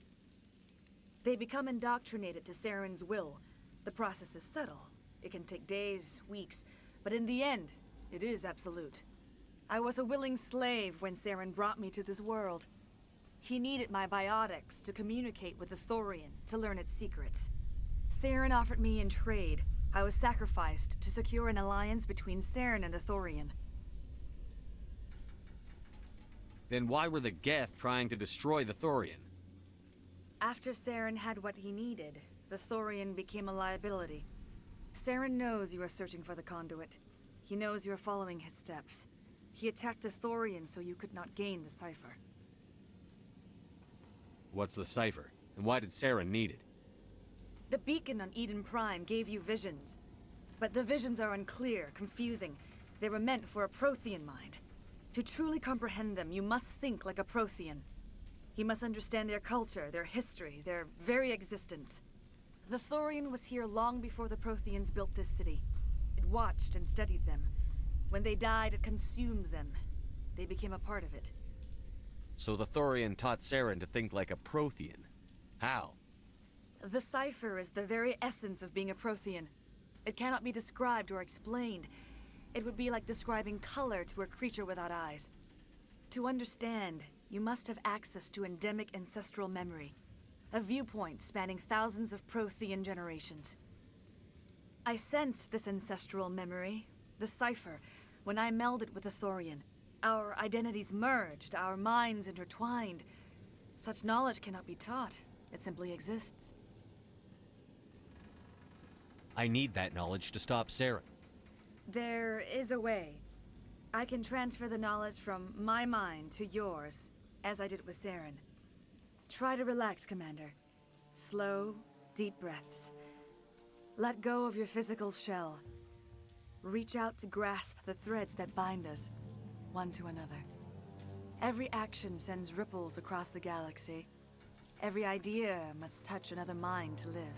They become indoctrinated to Saren's will. The process is subtle. It can take days, weeks, but in the end, it is absolute. I was a willing slave when Saren brought me to this world. He needed my biotics to communicate with the Thorian, to learn its secrets. Saren offered me in trade. I was sacrificed to secure an alliance between Saren and the Thorian. Then why were the Geth trying to destroy the Thorian? After Saren had what he needed, the Thorian became a liability. Saren knows you are searching for the conduit. He knows you are following his steps. He attacked the Thorian so you could not gain the cipher. What's the cipher? And why did Saren need it? The beacon on Eden Prime gave you visions. But the visions are unclear, confusing. They were meant for a Prothean mind. To truly comprehend them, you must think like a Prothean. You must understand their culture, their history, their very existence. The Thorian was here long before the Protheans built this city. It watched and studied them. When they died, it consumed them. They became a part of it. So the Thorian taught Saren to think like a Prothean. How? The cipher is the very essence of being a Prothean. It cannot be described or explained. It would be like describing color to a creature without eyes. To understand, you must have access to endemic ancestral memory. A viewpoint spanning thousands of Prothean generations. I sensed this ancestral memory, the cipher, when I melded with the Thorian. Our identities merged, our minds intertwined. Such knowledge cannot be taught. It simply exists. I need that knowledge to stop Saren. There is a way. I can transfer the knowledge from my mind to yours, as I did with Saren. Try to relax, Commander. Slow, deep breaths. Let go of your physical shell. Reach out to grasp the threads that bind us, one to another. Every action sends ripples across the galaxy. Every idea must touch another mind to live.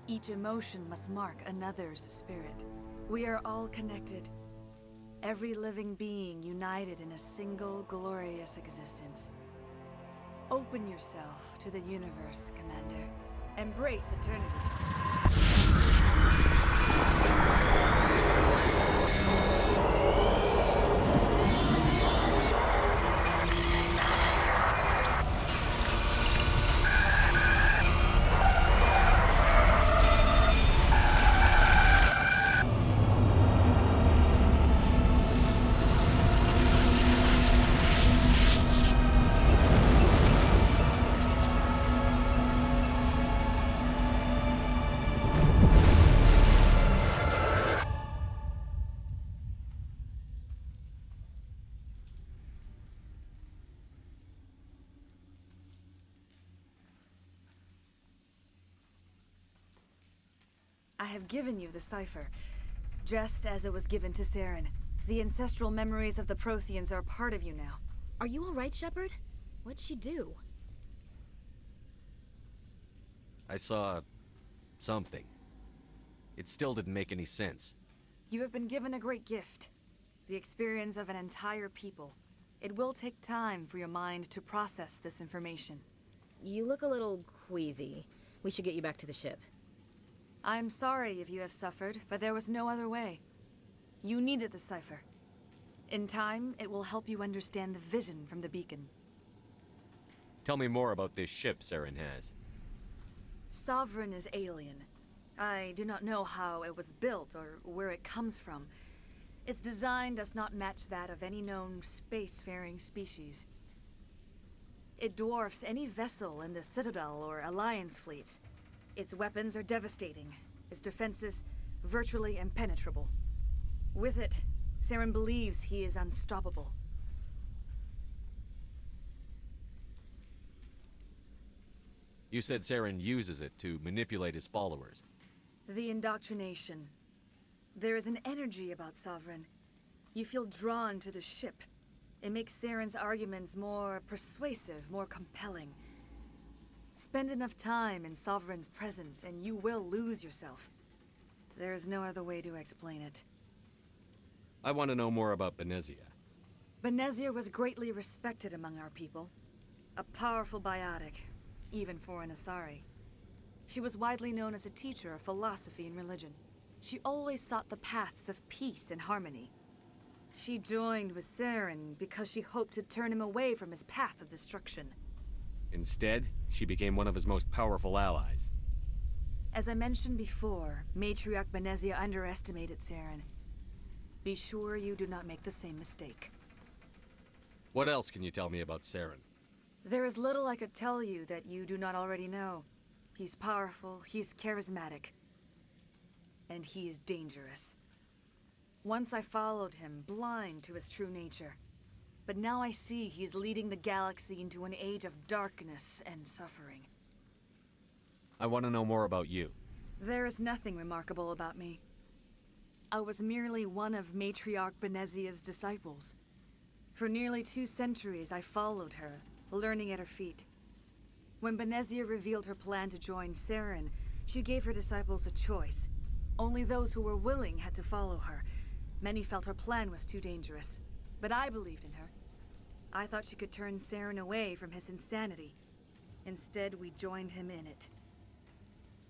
Each emotion must mark another's spirit. We are all connected. Every living being united in a single glorious existence. Open yourself to the universe, Commander. Embrace eternity. I have given you the cipher, just as it was given to Saren. The ancestral memories of the Protheans are a part of you now. Are you all right, Shepard? What'd she do? I saw... something. It still didn't make any sense. You have been given a great gift. The experience of an entire people. It will take time for your mind to process this information. You look a little queasy. We should get you back to the ship. I'm sorry if you have suffered, but there was no other way. You needed the cipher. In time, it will help you understand the vision from the beacon. Tell me more about this ship Saren has. Sovereign is alien. I do not know how it was built or where it comes from. Its design does not match that of any known spacefaring species. It dwarfs any vessel in the Citadel or Alliance fleets. Its weapons are devastating, its defenses virtually impenetrable. With it, Saren believes he is unstoppable. You said Saren uses it to manipulate his followers. The indoctrination. There is an energy about Sovereign. You feel drawn to the ship. It makes Saren's arguments more persuasive, more compelling. Spend enough time in Sovereign's presence and you will lose yourself. There is no other way to explain it. I want to know more about Benezia. Benezia was greatly respected among our people. A powerful biotic, even for an Asari. She was widely known as a teacher of philosophy and religion. She always sought the paths of peace and harmony. She joined with Saren because she hoped to turn him away from his path of destruction. Instead, she became one of his most powerful allies. As I mentioned before, Matriarch Benezia underestimated Saren. Be sure you do not make the same mistake. What else can you tell me about Saren? There is little I could tell you that you do not already know. He's powerful, he's charismatic, and he is dangerous. Once I followed him, blind to his true nature. But now I see he's leading the galaxy into an age of darkness and suffering. I want to know more about you. There is nothing remarkable about me. I was merely one of Matriarch Benezia's disciples. For nearly 2 centuries I followed her, learning at her feet. When Benezia revealed her plan to join Saren, she gave her disciples a choice. Only those who were willing had to follow her. Many felt her plan was too dangerous, but I believed in her. I thought she could turn Saren away from his insanity. Instead, we joined him in it.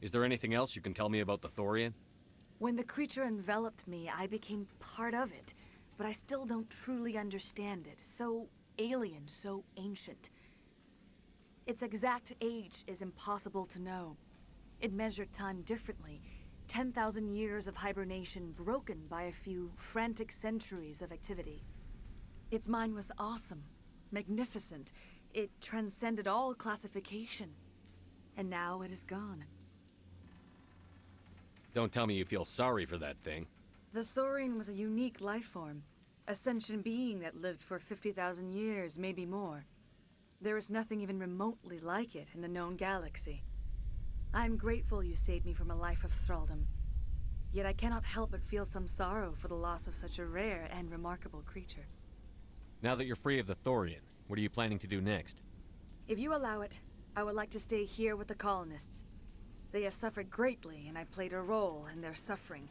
Is there anything else you can tell me about the Thorian? When the creature enveloped me, I became part of it, but I still don't truly understand it. So alien, so ancient. Its exact age is impossible to know. It measured time differently. 10,000 years of hibernation broken by a few frantic centuries of activity. Its mind was awesome, magnificent. It transcended all classification. And now it is gone. Don't tell me you feel sorry for that thing. The Thorian was a unique life form. A sentient being that lived for 50,000 years, maybe more. There is nothing even remotely like it in the known galaxy. I am grateful you saved me from a life of thraldom. Yet I cannot help but feel some sorrow for the loss of such a rare and remarkable creature. Now that you're free of the Thorian, what are you planning to do next? If you allow it, I would like to stay here with the colonists. They have suffered greatly, and I played a role in their suffering.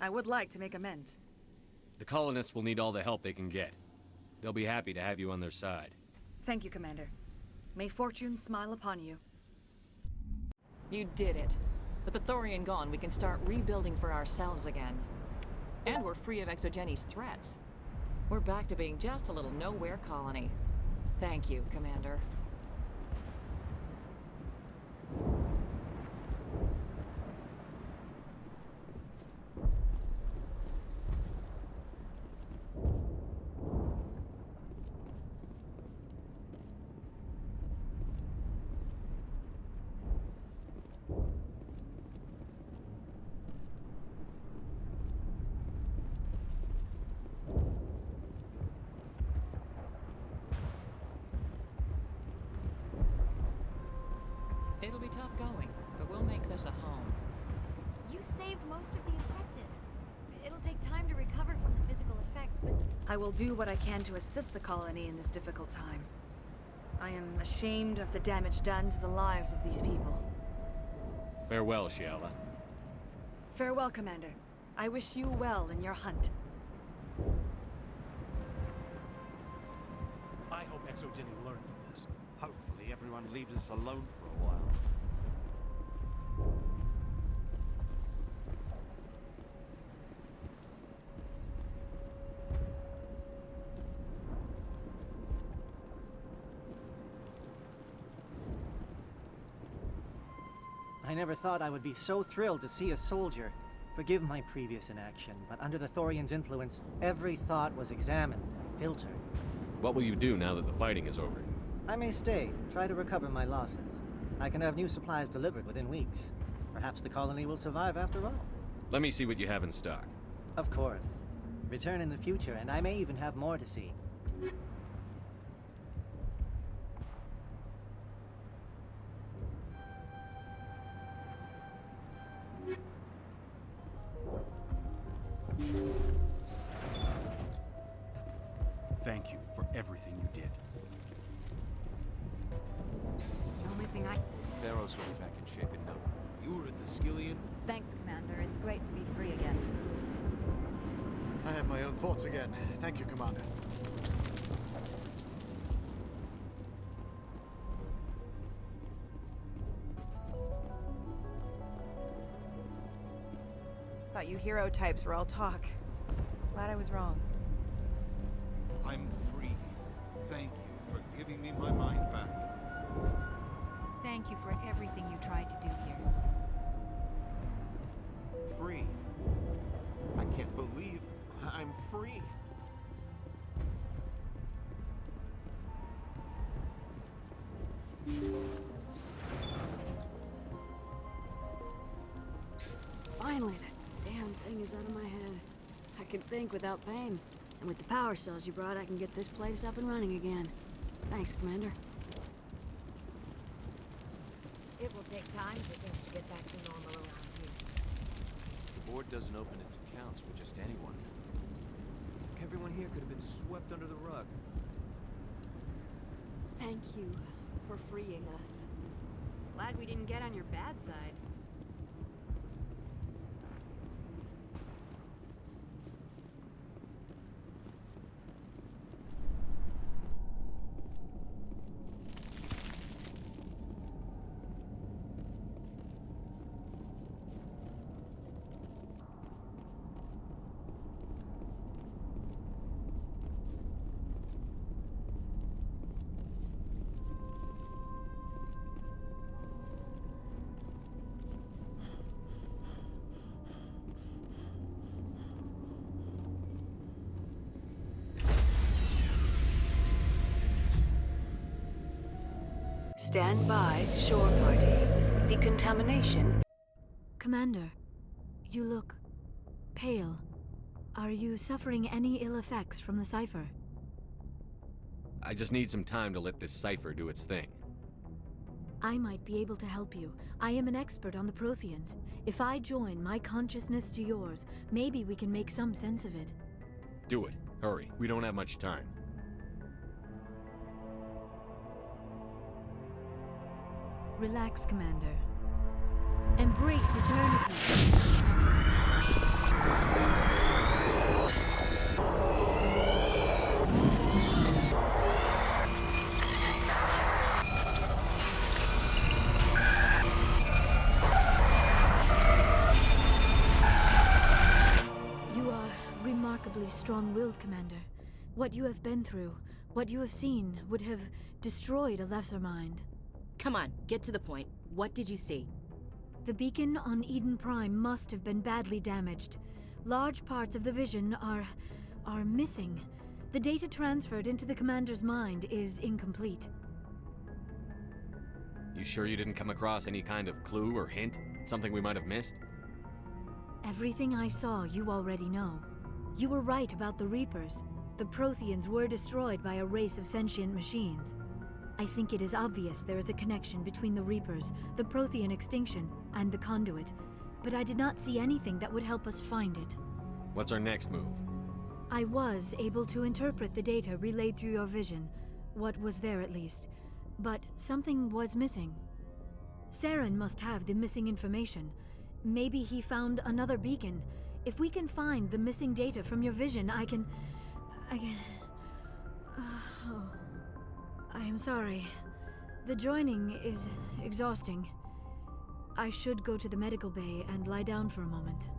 I would like to make amends. The colonists will need all the help they can get. They'll be happy to have you on their side. Thank you, Commander. May fortune smile upon you. You did it. With the Thorian gone, we can start rebuilding for ourselves again. And we're free of Exogeni's threats. We're back to being just a little nowhere colony. Thank you, Commander. It'll be tough going, but we'll make this a home. You saved most of the infected. It'll take time to recover from the physical effects, but... I will do what I can to assist the colony in this difficult time. I am ashamed of the damage done to the lives of these people. Farewell, Shiala. Farewell, Commander. I wish you well in your hunt. I hope Exogeny learned from this. Hopefully everyone leaves us alone for a while. never thought I would be so thrilled to see a soldier. Forgive my previous inaction, but under the Thorian's influence, every thought was examined and filtered. What will you do now that the fighting is over? I may stay, try to recover my losses. I can have new supplies delivered within weeks. Perhaps the colony will survive after all. Let me see what you have in stock. Of course. Return in the future, and I may even have more to see. Thank you for everything you did. The only thing I... Theros will be back in shape in no time. You were at the Skillian? Thanks, Commander. It's great to be free again. I have my own thoughts again. Thank you, Commander. Thought you hero types were all talk. Glad I was wrong. I'm free. Thank you for giving me my mind back. Thank you for everything you tried to do here. Free. I can't believe I'm free. Finally, that damn thing is out of my head. I can think without pain. And with the power cells you brought, I can get this place up and running again. Thanks, Commander. It will take time for things to get back to normal around here. The board doesn't open its accounts for just anyone. Everyone here could have been swept under the rug. Thank you for freeing us. Glad we didn't get on your bad side. Stand by, shore party. Decontamination. Commander, you look pale. Are you suffering any ill effects from the cipher? I just need some time to let this cipher do its thing. I might be able to help you. I am an expert on the Protheans. If I join my consciousness to yours, maybe we can make some sense of it. Do it. Hurry. We don't have much time. Relax, Commander. Embrace eternity. You are remarkably strong-willed, Commander. What you have been through, what you have seen, would have destroyed a lesser mind. Come on, get to the point. What did you see? The beacon on Eden Prime must have been badly damaged. Large parts of the vision are missing. The data transferred into the commander's mind is incomplete. You sure you didn't come across any kind of clue or hint? Something we might have missed? Everything I saw, you already know. You were right about the Reapers. The Protheans were destroyed by a race of sentient machines. I think it is obvious there is a connection between the Reapers, the Prothean extinction, and the Conduit, but I did not see anything that would help us find it. What's our next move? I was able to interpret the data relayed through your vision, what was there at least, but something was missing. Saren must have the missing information. Maybe he found another beacon. If we can find the missing data from your vision, I can... Oh. I am sorry. The joining is exhausting. I should go to the medical bay and lie down for a moment.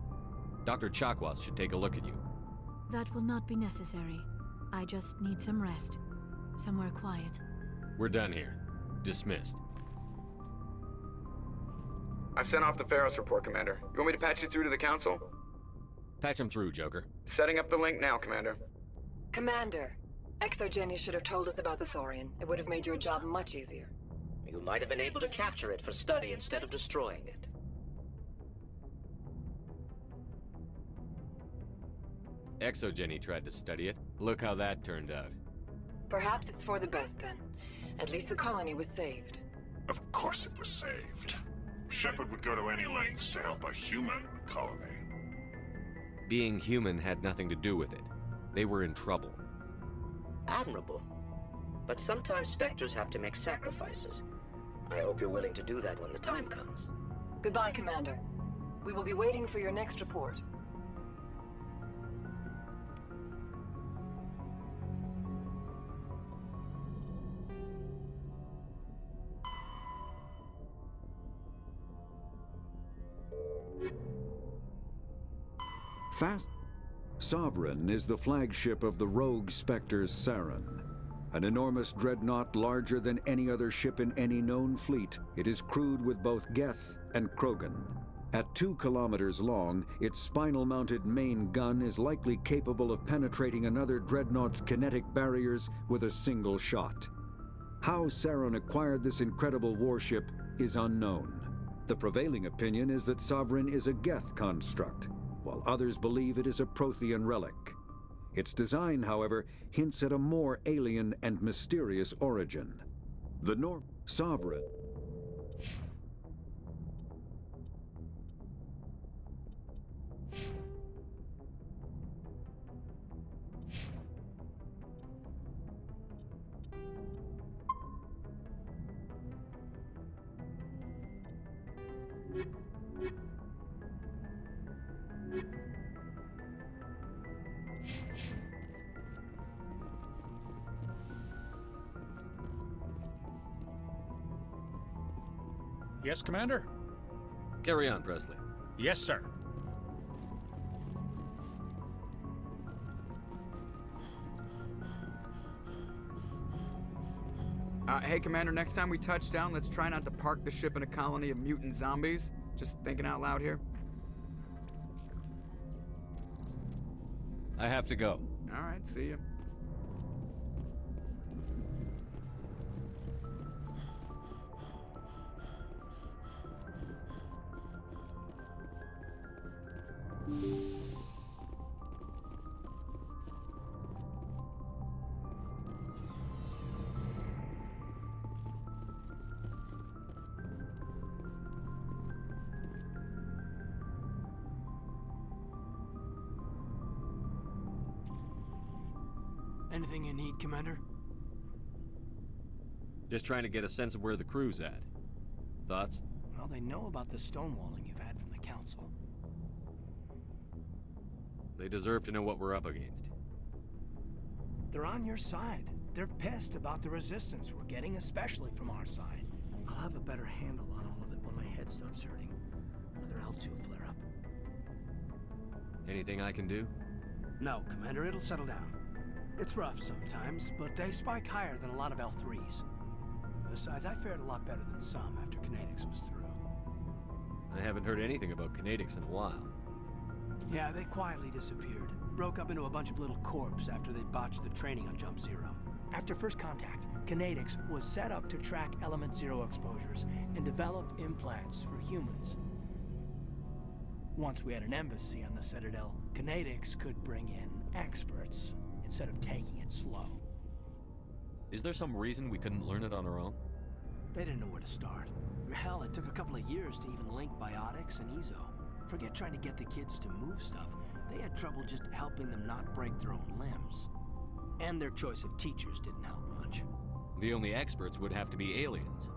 Dr. Chakwas should take a look at you. That will not be necessary. I just need some rest. Somewhere quiet. We're done here. Dismissed. I've sent off the Pharos report, Commander. You want me to patch you through to the Council? Patch him through, Joker. Setting up the link now, Commander. Commander, ExoGeni should have told us about the Thorian. It would have made your job much easier. You might have been able to capture it for study instead of destroying it. ExoGeni tried to study it. Look how that turned out. Perhaps it's for the best then. At least the colony was saved. Of course it was saved. Shepard would go to any lengths to help a human colony. Being human had nothing to do with it. They were in trouble. Admirable. But sometimes Spectres have to make sacrifices. I hope you're willing to do that when the time comes. Goodbye, Commander. We will be waiting for your next report. Sovereign is the flagship of the rogue Spectres Saren. An enormous dreadnought larger than any other ship in any known fleet, it is crewed with both Geth and Krogan. At 2 kilometers long, its spinal-mounted main gun is likely capable of penetrating another dreadnought's kinetic barriers with a single shot. How Saren acquired this incredible warship is unknown. The prevailing opinion is that Sovereign is a Geth construct, while others believe it is a Prothean relic. Its design, however, hints at a more alien and mysterious origin. The Sovereign. Yes, Commander? Carry on, Presley. Yes, sir. Hey, Commander, next time we touch down, let's try not to park the ship in a colony of mutant zombies. Just thinking out loud here. I have to go. All right, see you. Anything you need, Commander? Just trying to get a sense of where the crew's at. Thoughts? Well, they know about the stonewalling you've had from the Council. They deserve to know what we're up against. They're on your side. They're pissed about the resistance we're getting, especially from our side. I'll have a better handle on all of it when my head stops hurting. Another L2 flare-up. Anything I can do? No, Commander, it'll settle down. It's rough sometimes, but they spike higher than a lot of L3s. Besides, I fared a lot better than some after Kinetics was through. I haven't heard anything about Kinetics in a while. Yeah, they quietly disappeared. Broke up into a bunch of little corps after they botched the training on Jump Zero. After first contact, Kinetics was set up to track Element Zero exposures and develop implants for humans. Once we had an embassy on the Citadel, Kinetics could bring in experts instead of taking it slow. Is there some reason we couldn't learn it on our own? They didn't know where to start. Hell, it took a couple of years to even link biotics and Ezo. Forget trying to get the kids to move stuff. They had trouble just helping them not break their own limbs. And their choice of teachers didn't help much. The only experts would have to be aliens.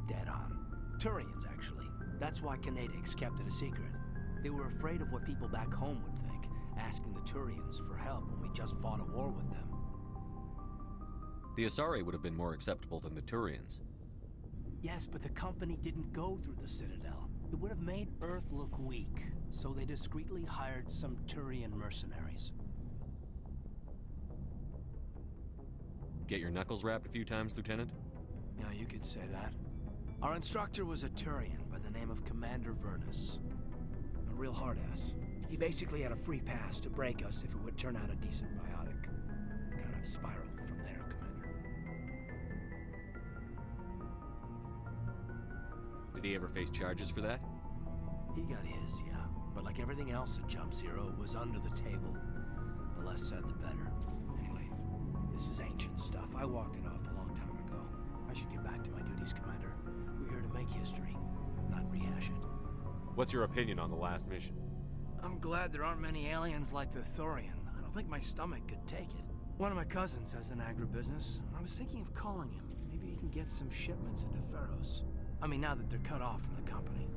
Dead on. Turians, actually. That's why Kinetics kept it a secret. They were afraid of what people back home would think, asking the Turians for help when we just fought a war with them. The Asari would have been more acceptable than the Turians. Yes, but the company didn't go through the Citadel. It would have made Earth look weak, so they discreetly hired some Turian mercenaries. Get your knuckles rapped a few times, Lieutenant? Yeah, you could say that. Our instructor was a Turian by the name of Commander Vernus. A real hard-ass. He basically had a free pass to break us if it would turn out a decent biotic. Kind of spiraled from there, Commander. Did he ever face charges for that? He got his, yeah. But like everything else at Jump Zero, it was under the table. The less said, the better. Anyway, this is ancient stuff. I walked it off a long time ago. I should get back to my duties, Commander. We're here to make history, not rehash it. What's your opinion on the last mission? I'm glad there aren't many aliens like the Thorian. I don't think my stomach could take it. One of my cousins has an agribusiness. I was thinking of calling him. Maybe he can get some shipments into Pharos. I mean, now that they're cut off from the company.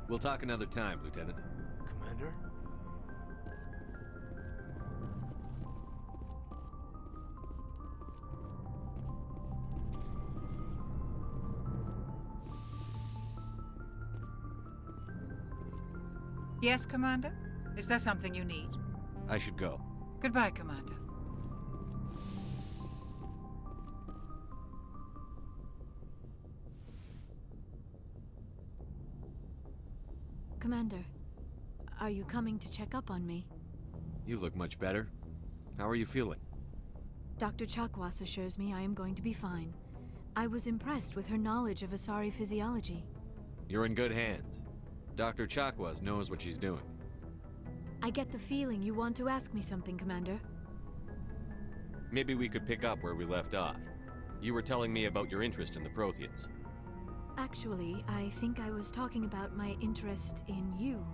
We'll talk another time, Lieutenant. Commander? Yes, Commander? Is there something you need? I should go. Goodbye, Commander. Commander, are you coming to check up on me? You look much better. How are you feeling? Dr. Chakwas assures me I am going to be fine. I was impressed with her knowledge of Asari physiology. You're in good hands. Dr. Chakwas knows what she's doing. I get the feeling you want to ask me something, Commander. Maybe we could pick up where we left off. You were telling me about your interest in the Protheans. Actually, I think I was talking about my interest in you,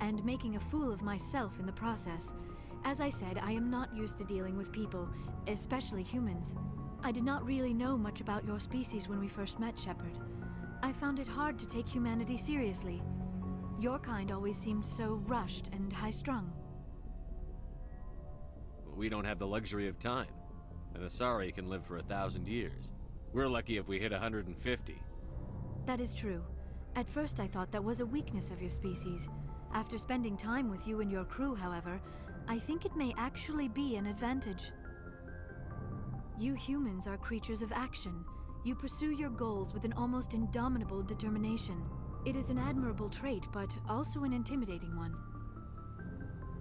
and making a fool of myself in the process. As I said, I am not used to dealing with people, especially humans. I did not really know much about your species when we first met, Shepard. I found it hard to take humanity seriously. Your kind always seemed so rushed and high-strung. We don't have the luxury of time. An Asari can live for 1,000 years. We're lucky if we hit 150. That is true. At first I thought that was a weakness of your species. After spending time with you and your crew, however, I think it may actually be an advantage. You humans are creatures of action. You pursue your goals with an almost indomitable determination. It is an admirable trait, but also an intimidating one.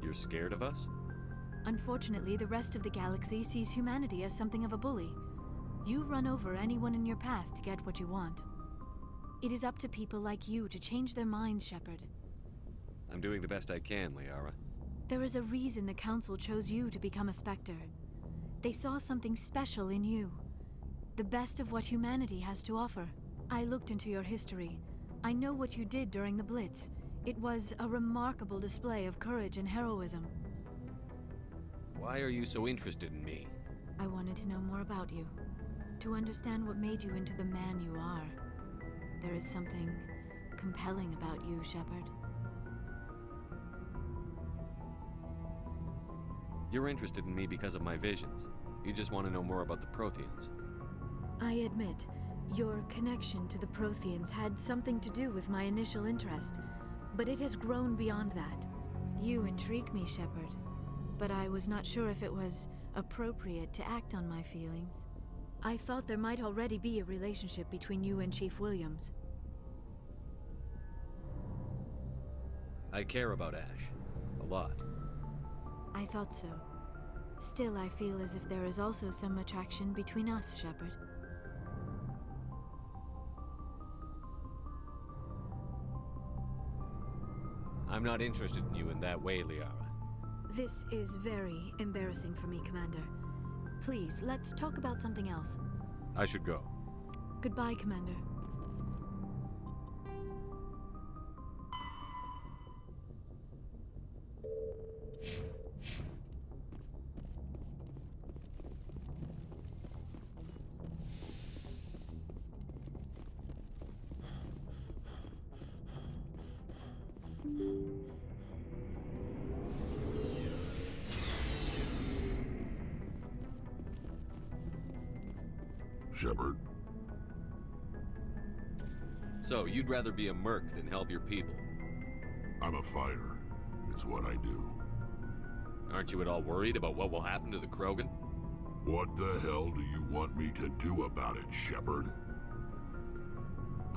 You're scared of us? Unfortunately, the rest of the galaxy sees humanity as something of a bully. You run over anyone in your path to get what you want. It is up to people like you to change their minds, Shepard. I'm doing the best I can, Liara. There is a reason the Council chose you to become a Spectre. They saw something special in you. The best of what humanity has to offer. I looked into your history. I know what you did during the Blitz. It was a remarkable display of courage and heroism. Why are you so interested in me? I wanted to know more about you. To understand what made you into the man you are. There is something compelling about you, Shepard. You're interested in me because of my visions. You just want to know more about the Protheans. I admit, your connection to the Protheans had something to do with my initial interest, but it has grown beyond that. You intrigue me, Shepard, but I was not sure if it was appropriate to act on my feelings. I thought there might already be a relationship between you and Chief Williams. I care about Ash. A lot. I thought so. Still, I feel as if there is also some attraction between us, Shepard. I'm not interested in you in that way, Liara. This is very embarrassing for me, Commander. Please, let's talk about something else. I should go. Goodbye, Commander. Shepard. So, you'd rather be a merc than help your people? I'm a fighter. It's what I do. Aren't you at all worried about what will happen to the Krogan? What the hell do you want me to do about it, Shepard?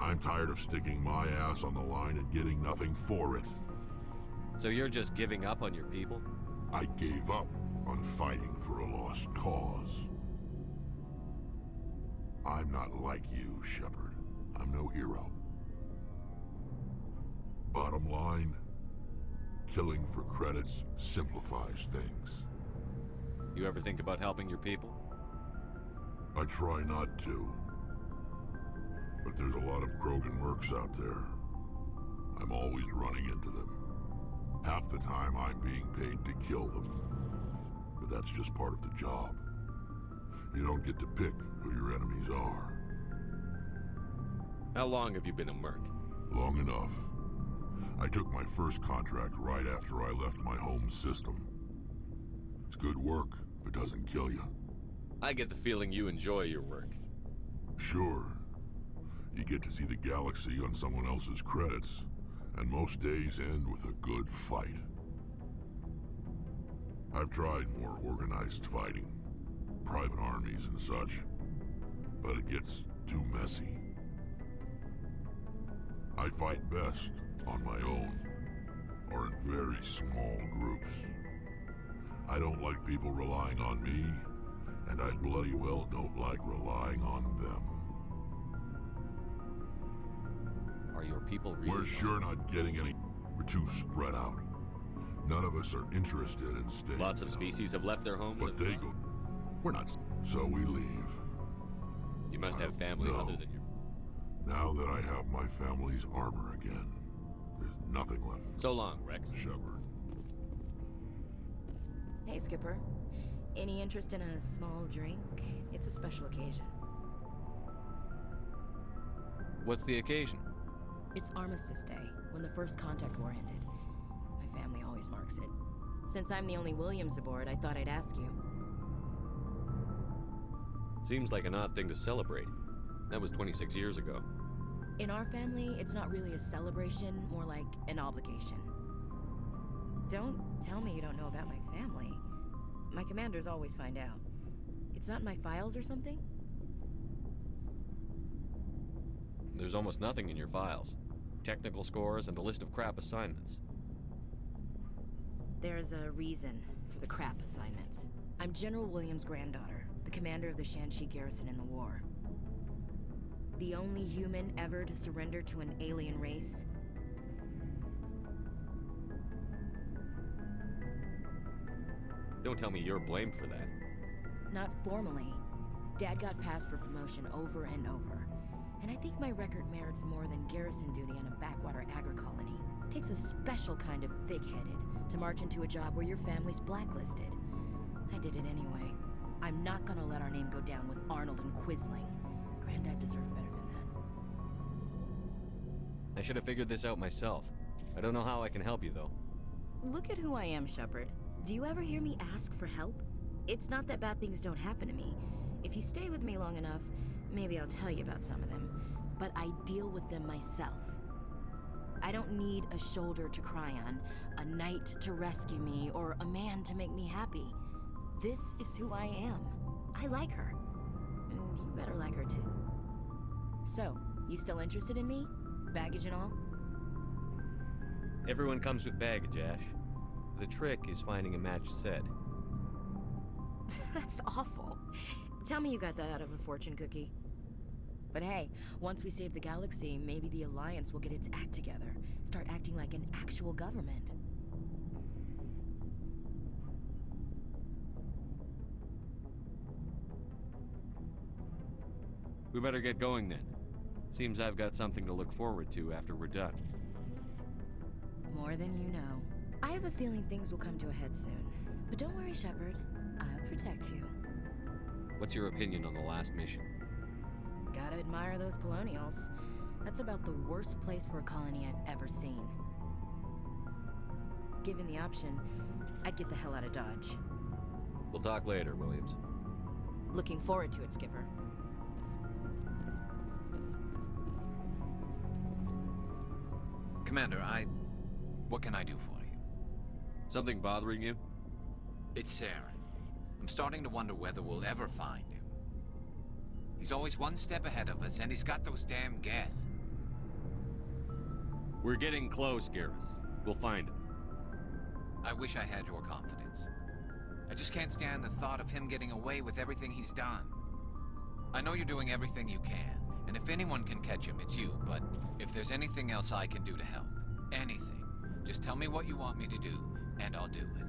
I'm tired of sticking my ass on the line and getting nothing for it. So you're just giving up on your people? I gave up on fighting for a lost cause. I'm not like you, Shepard. I'm no hero. Bottom line, killing for credits simplifies things. You ever think about helping your people? I try not to. But there's a lot of Krogan mercs out there. I'm always running into them. Half the time I'm being paid to kill them. But that's just part of the job. You don't get to pick who your enemies are. How long have you been a merc? Long enough. I took my first contract right after I left my home system. It's good work if it doesn't kill you. I get the feeling you enjoy your work. Sure. You get to see the galaxy on someone else's credits, and most days end with a good fight. I've tried more organized fighting, private armies and such, but it gets too messy. I fight best on my own, or in very small groups. I don't like people relying on me, and I bloody well don't like relying on them. Are your people really? We're sure not getting any. We're too spread out. None of us are interested in staying. Lots of species have left their homes. But they go. We're not. So we leave. You must have family other than your. Now that I have my family's armor again, there's nothing left. So long, Rex. Shepard. Hey, Skipper. Any interest in a small drink? It's a special occasion. What's the occasion? It's Armistice Day, when the first contact war ended. My family always marks it. Since I'm the only Williams aboard, I thought I'd ask you. Seems like an odd thing to celebrate. That was 26 years ago. In our family, it's not really a celebration, more like an obligation. Don't tell me you don't know about my family. My commanders always find out. It's not in my files or something? There's almost nothing in your files. Technical scores and a list of crap assignments. There's a reason for the crap assignments. I'm General Williams' granddaughter, the commander of the Shanxi garrison in the war. The only human ever to surrender to an alien race. Don't tell me you're blamed for that. Not formally. Dad got passed for promotion over and over. And I think my record merits more than garrison duty on a backwater agri-colony. Takes a special kind of thick-headed to march into a job where your family's blacklisted. I did it anyway. I'm not gonna let our name go down with Arnold and Quisling. Granddad deserved better than that. I should have figured this out myself. I don't know how I can help you, though. Look at who I am, Shepard. Do you ever hear me ask for help? It's not that bad things don't happen to me. If you stay with me long enough, maybe I'll tell you about some of them. But I deal with them myself. I don't need a shoulder to cry on, a knight to rescue me, or a man to make me happy. This is who I am. I like her. And you better like her too. So, you still interested in me? Baggage and all? Everyone comes with baggage, Ash. The trick is finding a matched set. That's awful. Tell me you got that out of a fortune cookie. But hey, once we save the galaxy, maybe the Alliance will get its act together. Start acting like an actual government. We better get going then. Seems I've got something to look forward to after we're done. More than you know. I have a feeling things will come to a head soon. But don't worry, Shepard. I'll protect you. What's your opinion on the last mission? Gotta admire those colonials. That's about the worst place for a colony I've ever seen. Given the option, I'd get the hell out of Dodge. We'll talk later, Williams. Looking forward to it, Skipper. Commander, what can I do for you? Something bothering you? It's Saren. I'm starting to wonder whether we'll ever find him. He's always one step ahead of us, and he's got those damn Geth. We're getting close, Garrus. We'll find him. I wish I had your confidence. I just can't stand the thought of him getting away with everything he's done. I know you're doing everything you can, and if anyone can catch him, it's you, but if there's anything else I can do to help, anything, just tell me what you want me to do, and I'll do it.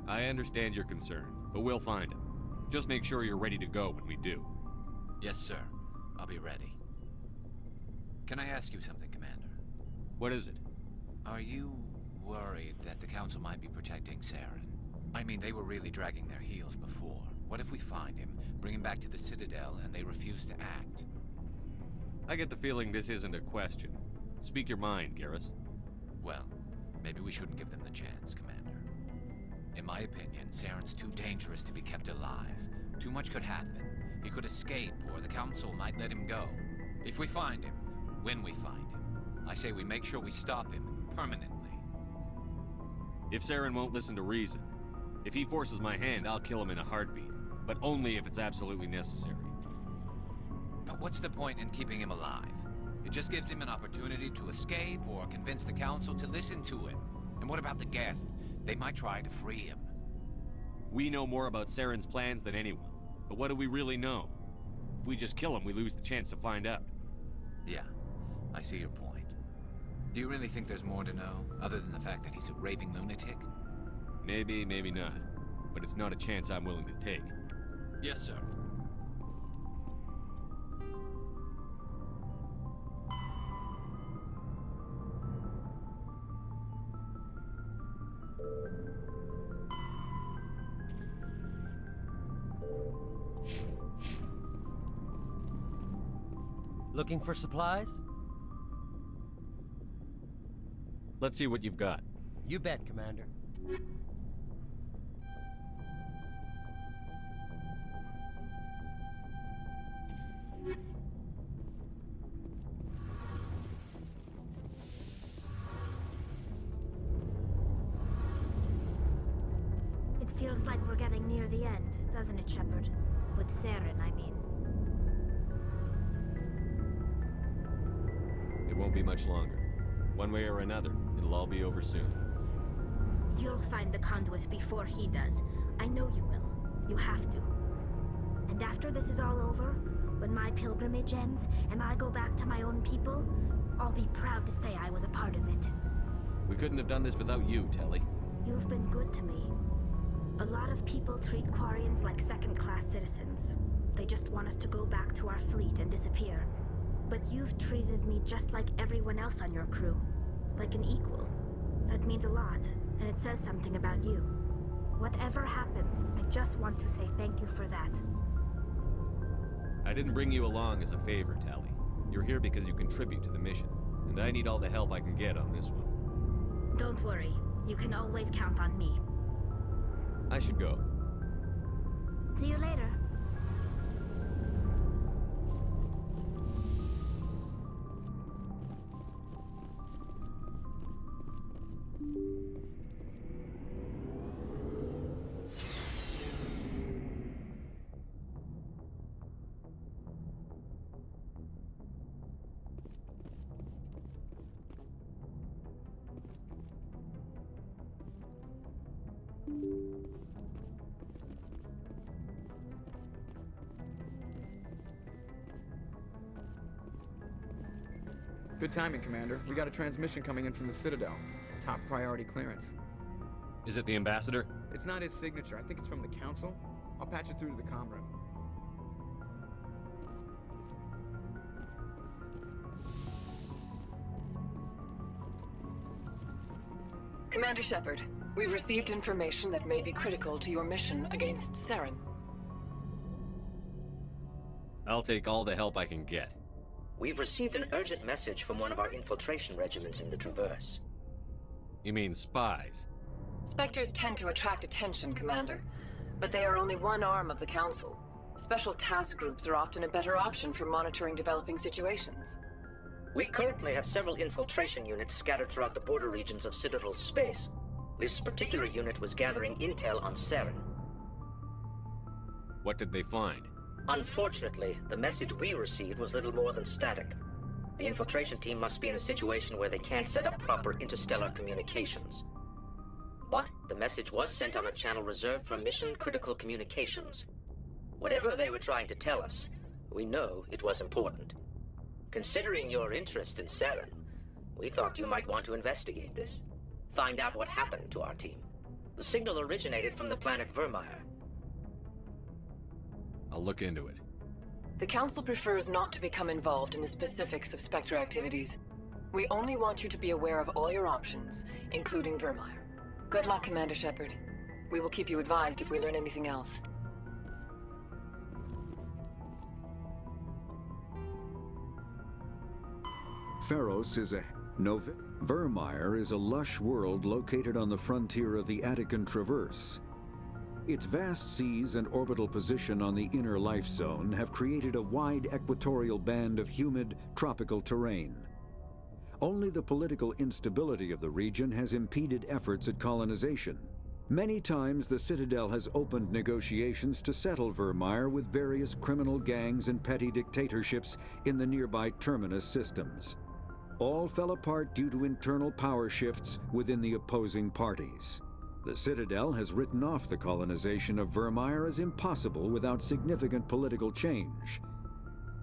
I understand your concern, but we'll find him. Just make sure you're ready to go when we do. Yes, sir. I'll be ready. Can I ask you something, Commander? What is it? Are you worried that the Council might be protecting Saren? I mean, they were really dragging their heels before. What if we find him, bring him back to the Citadel, and they refuse to act? I get the feeling this isn't a question. Speak your mind, Garrus. Well, maybe we shouldn't give them the chance, Commander. In my opinion, Saren's too dangerous to be kept alive. Too much could happen. He could escape, or the Council might let him go. If we find him, when we find him, I say we make sure we stop him permanently. If Saren won't listen to reason, if he forces my hand, I'll kill him in a heartbeat. But only if it's absolutely necessary. But what's the point in keeping him alive? It just gives him an opportunity to escape or convince the Council to listen to him. And what about the Geth? They might try to free him. We know more about Saren's plans than anyone. But what do we really know? If we just kill him, we lose the chance to find out. Yeah, I see your point. Do you really think there's more to know, other than the fact that he's a raving lunatic? Maybe, maybe not. But it's not a chance I'm willing to take. Yes, sir. Looking for supplies? Let's see what you've got. You bet, Commander. It feels like we're getting near the end, doesn't it, Shepard? With Saren, I mean. It won't be much longer. One way or another, it'll all be over soon. You'll find the conduit before he does. I know you will. You have to. And after this is all over, when my pilgrimage ends and I go back to my own people, I'll be proud to say I was a part of it. We couldn't have done this without you, Telly. You've been good to me. A lot of people treat Quarians like second-class citizens. They just want us to go back to our fleet and disappear. But you've treated me just like everyone else on your crew. Like an equal. That means a lot, and it says something about you. Whatever happens, I just want to say thank you for that. I didn't bring you along as a favor, Tally. You're here because you contribute to the mission, and I need all the help I can get on this one. Don't worry. You can always count on me. I should go. See you later. Good timing, Commander. We got a transmission coming in from the Citadel. Top priority clearance. Is it the Ambassador? It's not his signature. I think it's from the Council. I'll patch it through to the comm room. Commander Shepard, we've received information that may be critical to your mission against Saren. I'll take all the help I can get. We've received an urgent message from one of our infiltration regiments in the Traverse. You mean spies? Spectres tend to attract attention, Commander, but they are only one arm of the Council. Special task groups are often a better option for monitoring developing situations. We currently have several infiltration units scattered throughout the border regions of Citadel space. This particular unit was gathering intel on Saren. What did they find? Unfortunately, the message we received was little more than static. The infiltration team must be in a situation where they can't set up proper interstellar communications. But the message was sent on a channel reserved for mission-critical communications. Whatever they were trying to tell us, we know it was important. Considering your interest in Saren, we thought you might want to investigate this. Find out what happened to our team. The signal originated from the planet Vermeer. I'll look into it. The Council prefers not to become involved in the specifics of Spectre activities. We only want you to be aware of all your options, including Vermeer. Good luck, Commander Shepard. We will keep you advised if we learn anything else. Pharos is a Vermeer is a lush world located on the frontier of the Attican Traverse. Its vast seas and orbital position on the inner life zone have created a wide equatorial band of humid, tropical terrain. Only the political instability of the region has impeded efforts at colonization. Many times the Citadel has opened negotiations to settle Vermeer with various criminal gangs and petty dictatorships in the nearby Terminus systems. All fell apart due to internal power shifts within the opposing parties. The Citadel has written off the colonization of Vermeer as impossible without significant political change.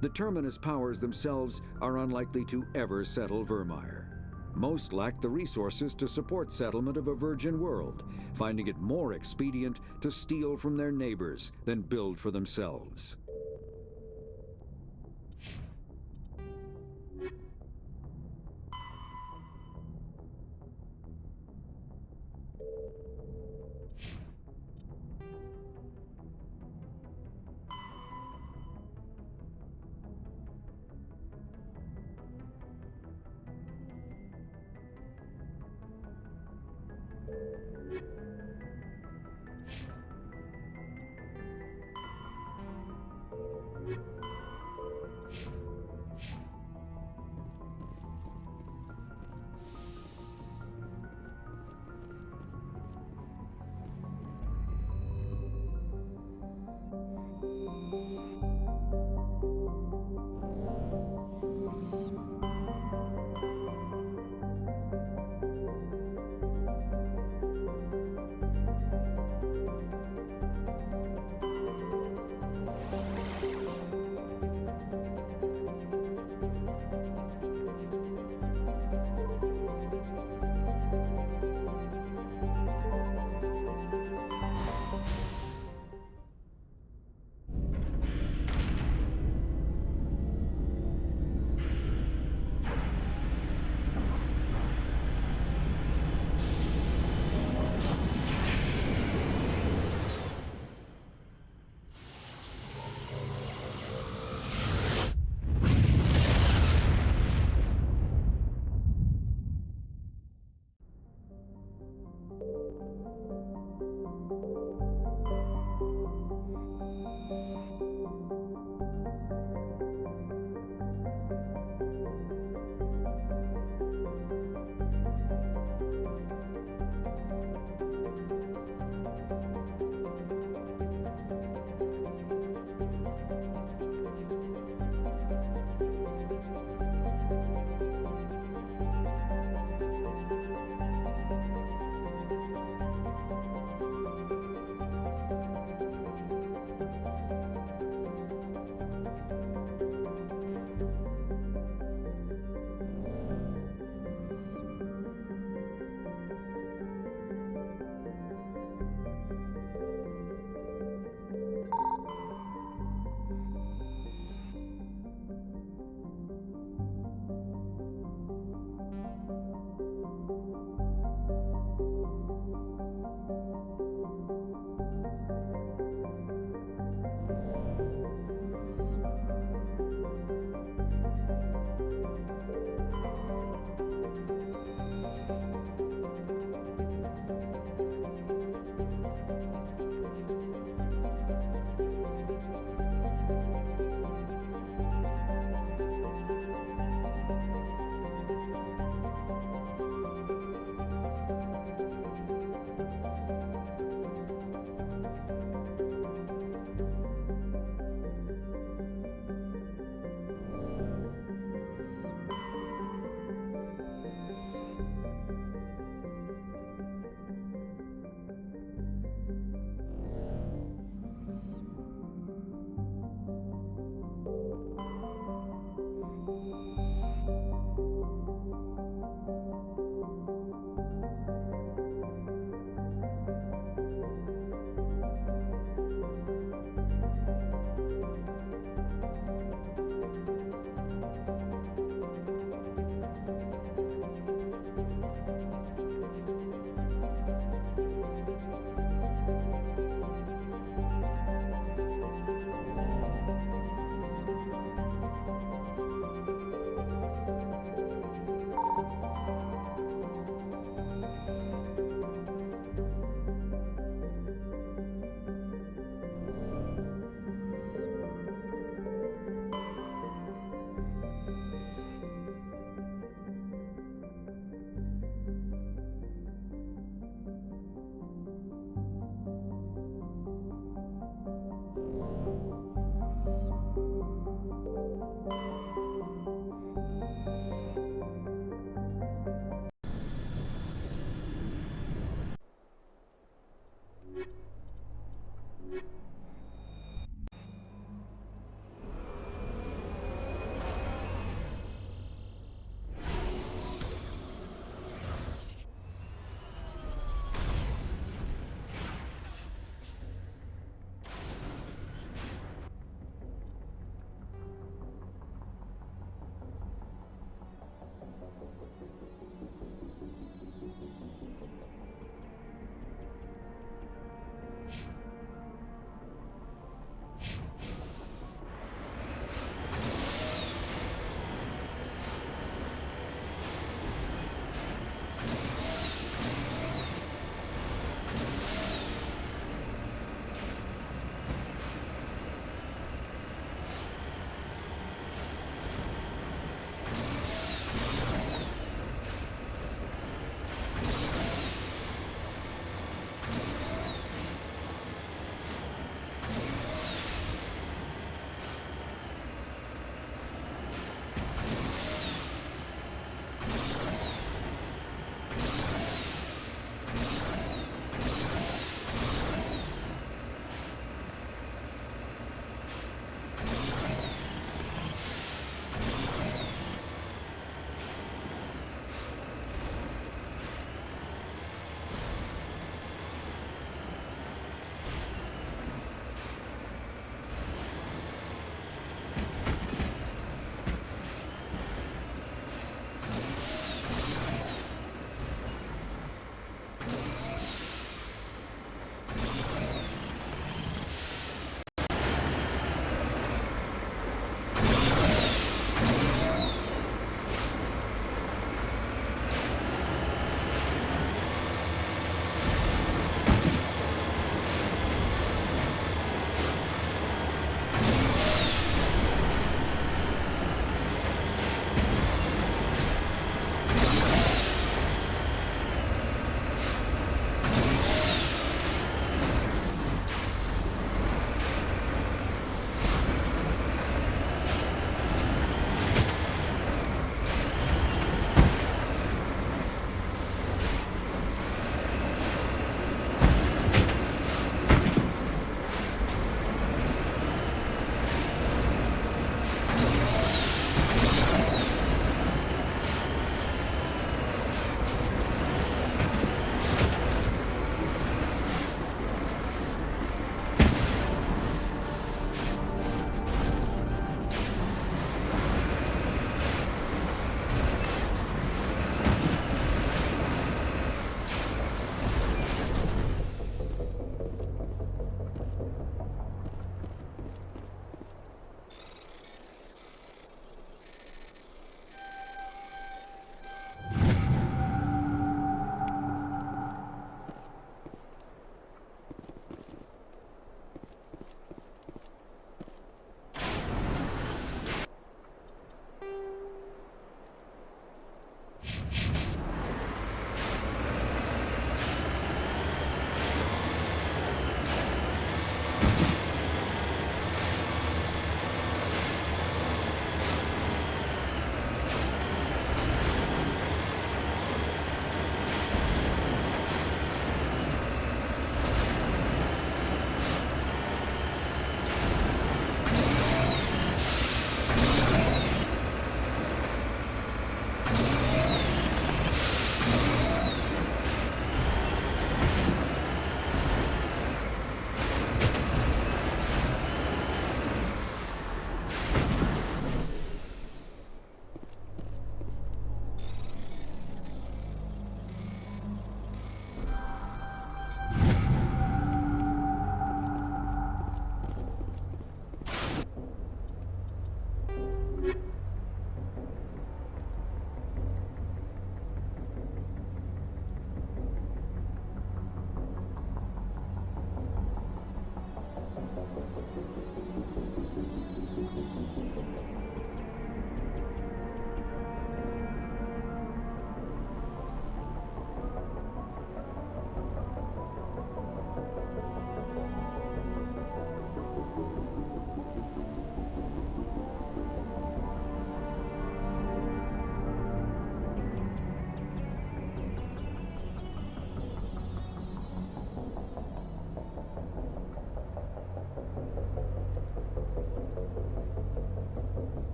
The Terminus powers themselves are unlikely to ever settle Vermeer. Most lack the resources to support settlement of a virgin world, finding it more expedient to steal from their neighbors than build for themselves.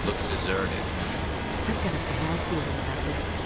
Looks deserted. I've got a bad feeling about this.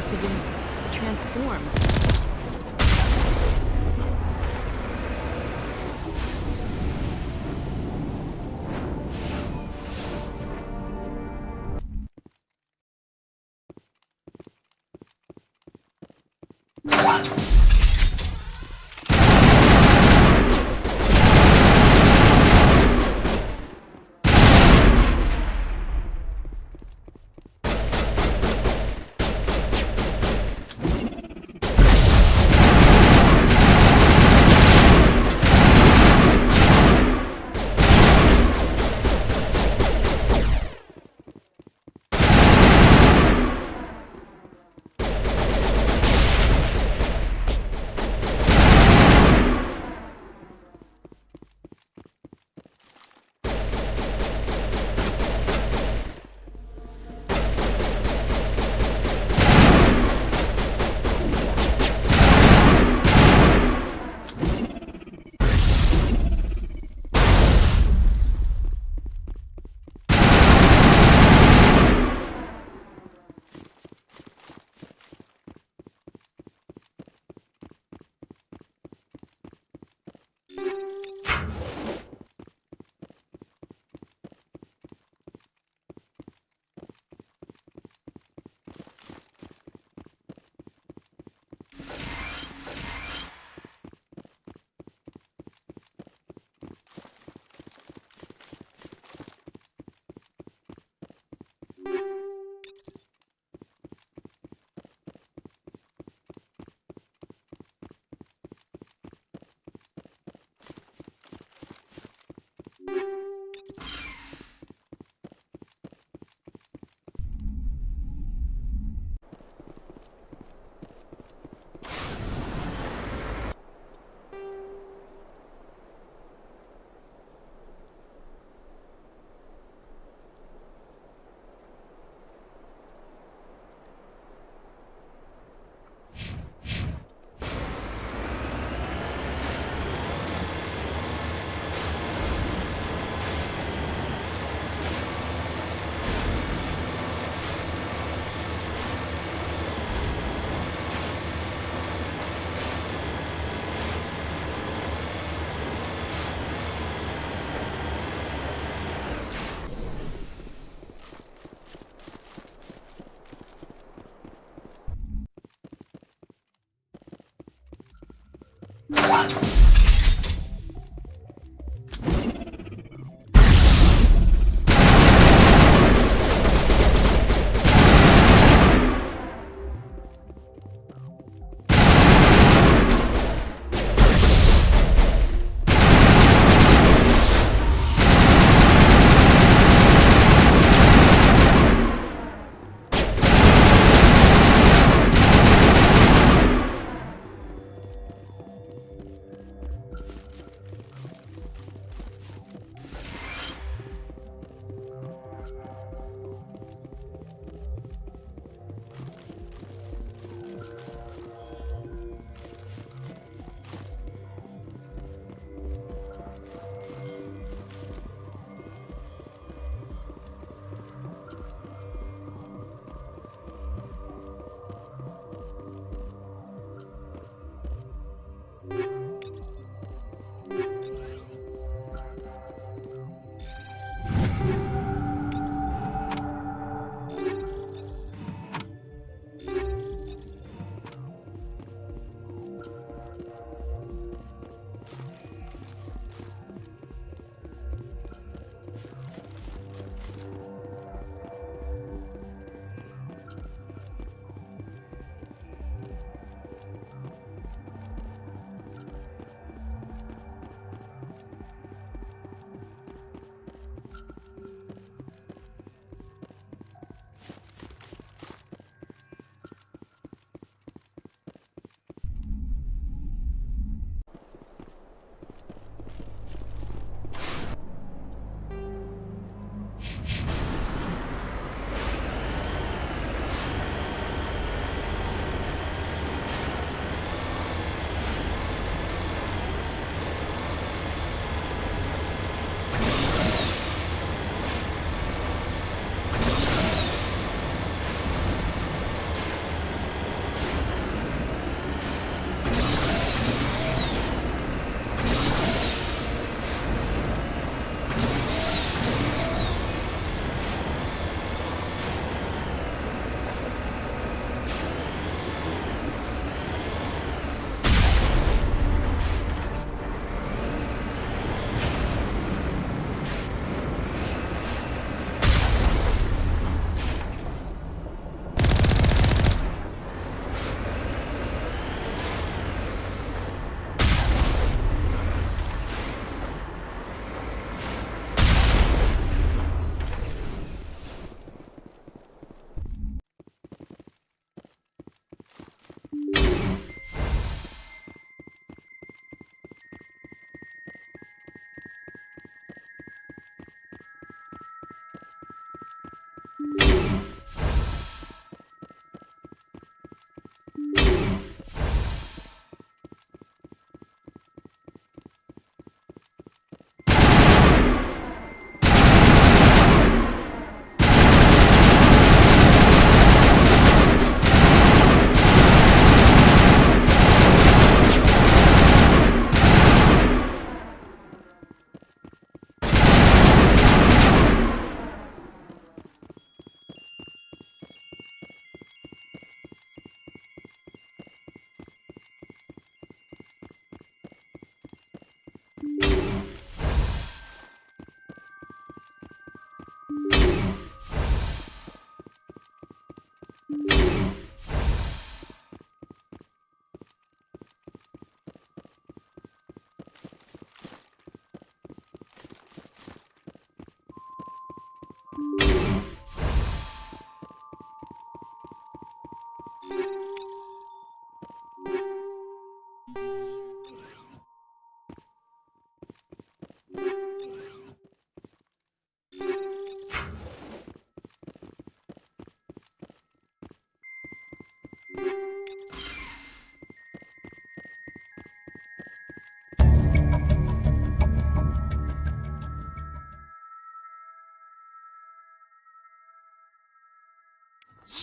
must have been transformed.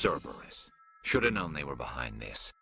Cerberus. Should have known they were behind this.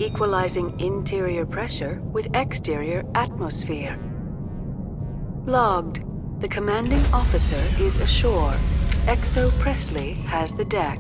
Equalizing interior pressure with exterior atmosphere. Logged. The commanding officer is ashore. Exo Presley has the deck.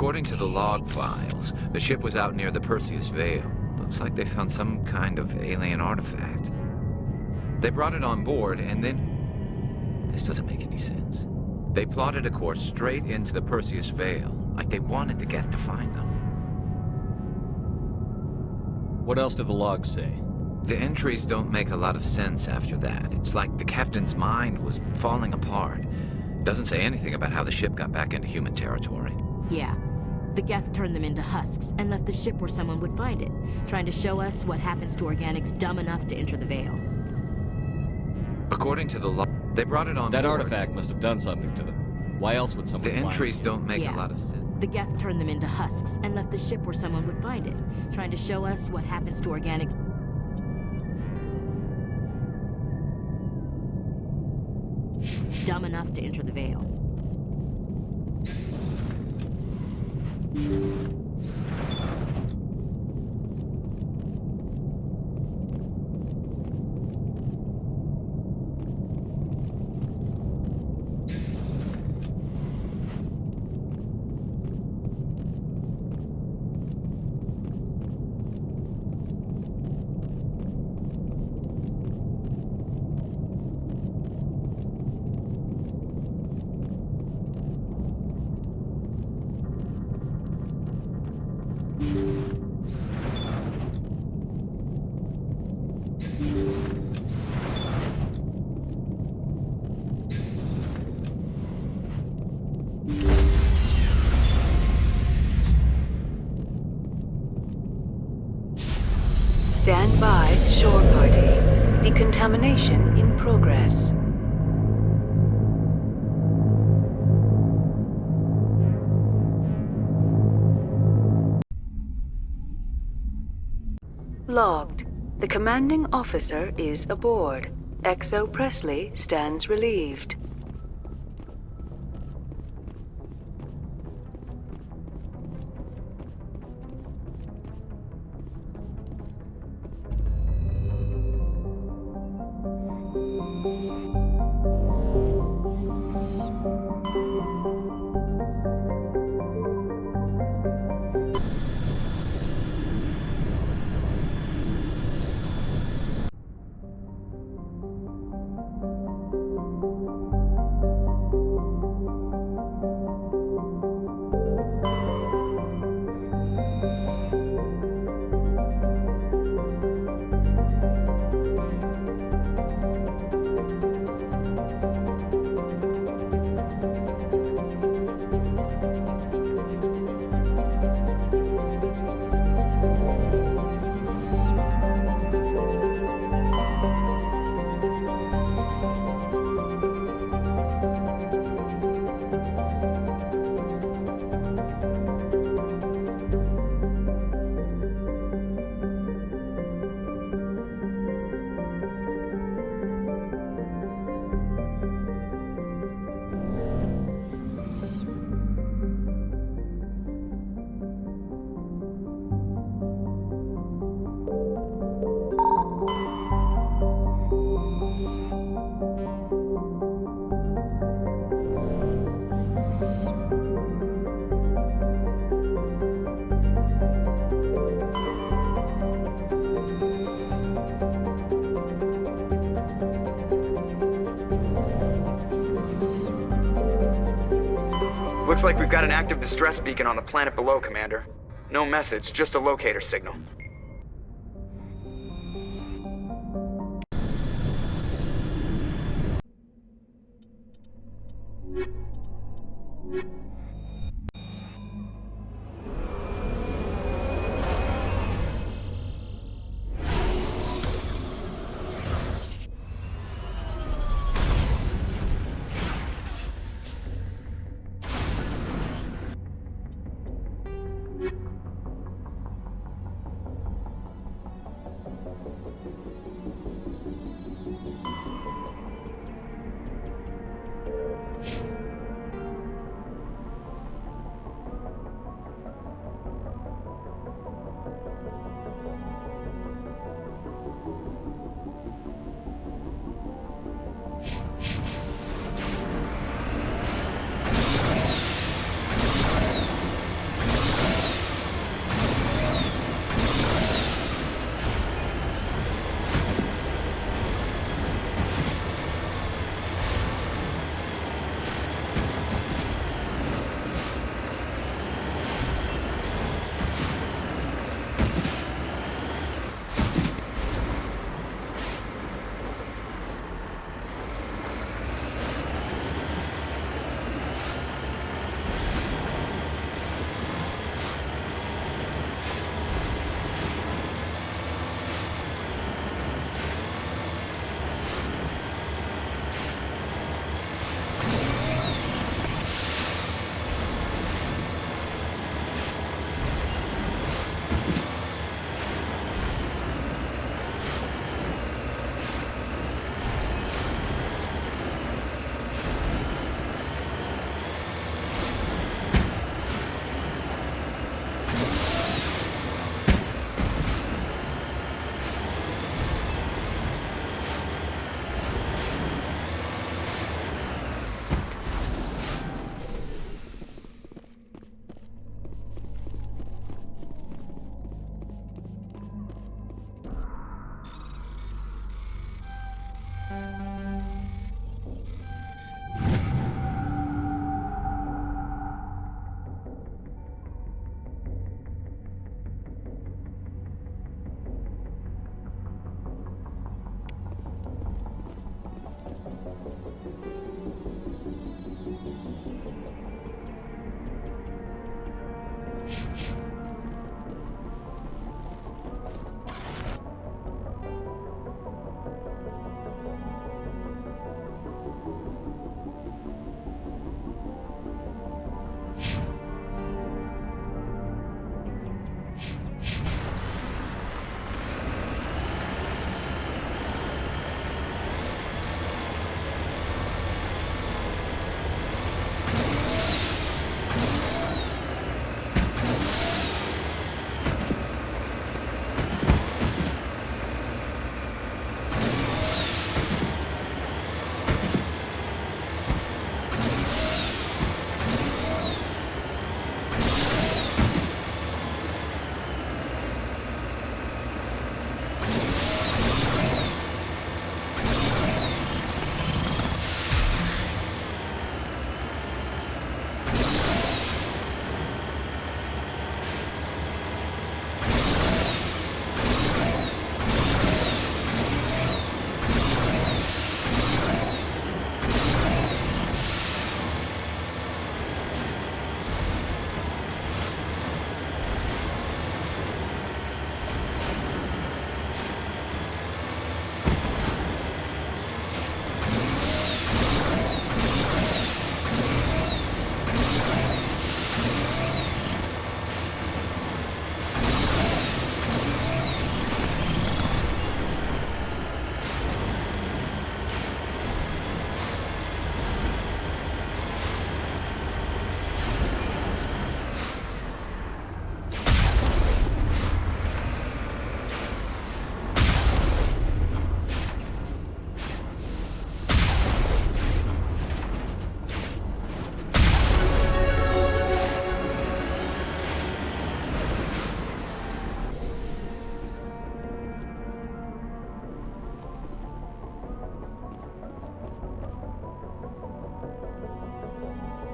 According to the log files, the ship was out near the Perseus Vale. Looks like they found some kind of alien artifact. They brought it on board, and then... This doesn't make any sense. They plotted a course straight into the Perseus Vale, like they wanted the Geth to find them. What else do the logs say? The entries don't make a lot of sense after that. It's like the captain's mind was falling apart. Doesn't say anything about how the ship got back into human territory. Yeah. The Geth turned them into husks and left the ship where someone would find it, trying to show us what happens to organics dumb enough to enter the Vale. According to the log, they brought it on That board. artifact must have done something to them. Why else would someone The fly entries it? don't make a lot of sense. The Geth turned them into husks and left the ship where someone would find it, trying to show us what happens to organics. It's dumb enough to enter the Vale. Stand by, shore party. Decontamination in progress. Logged. The commanding officer is aboard. XO Presley stands relieved. Looks like we've got an active distress beacon on the planet below, Commander. No message, just a locator signal.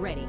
Ready.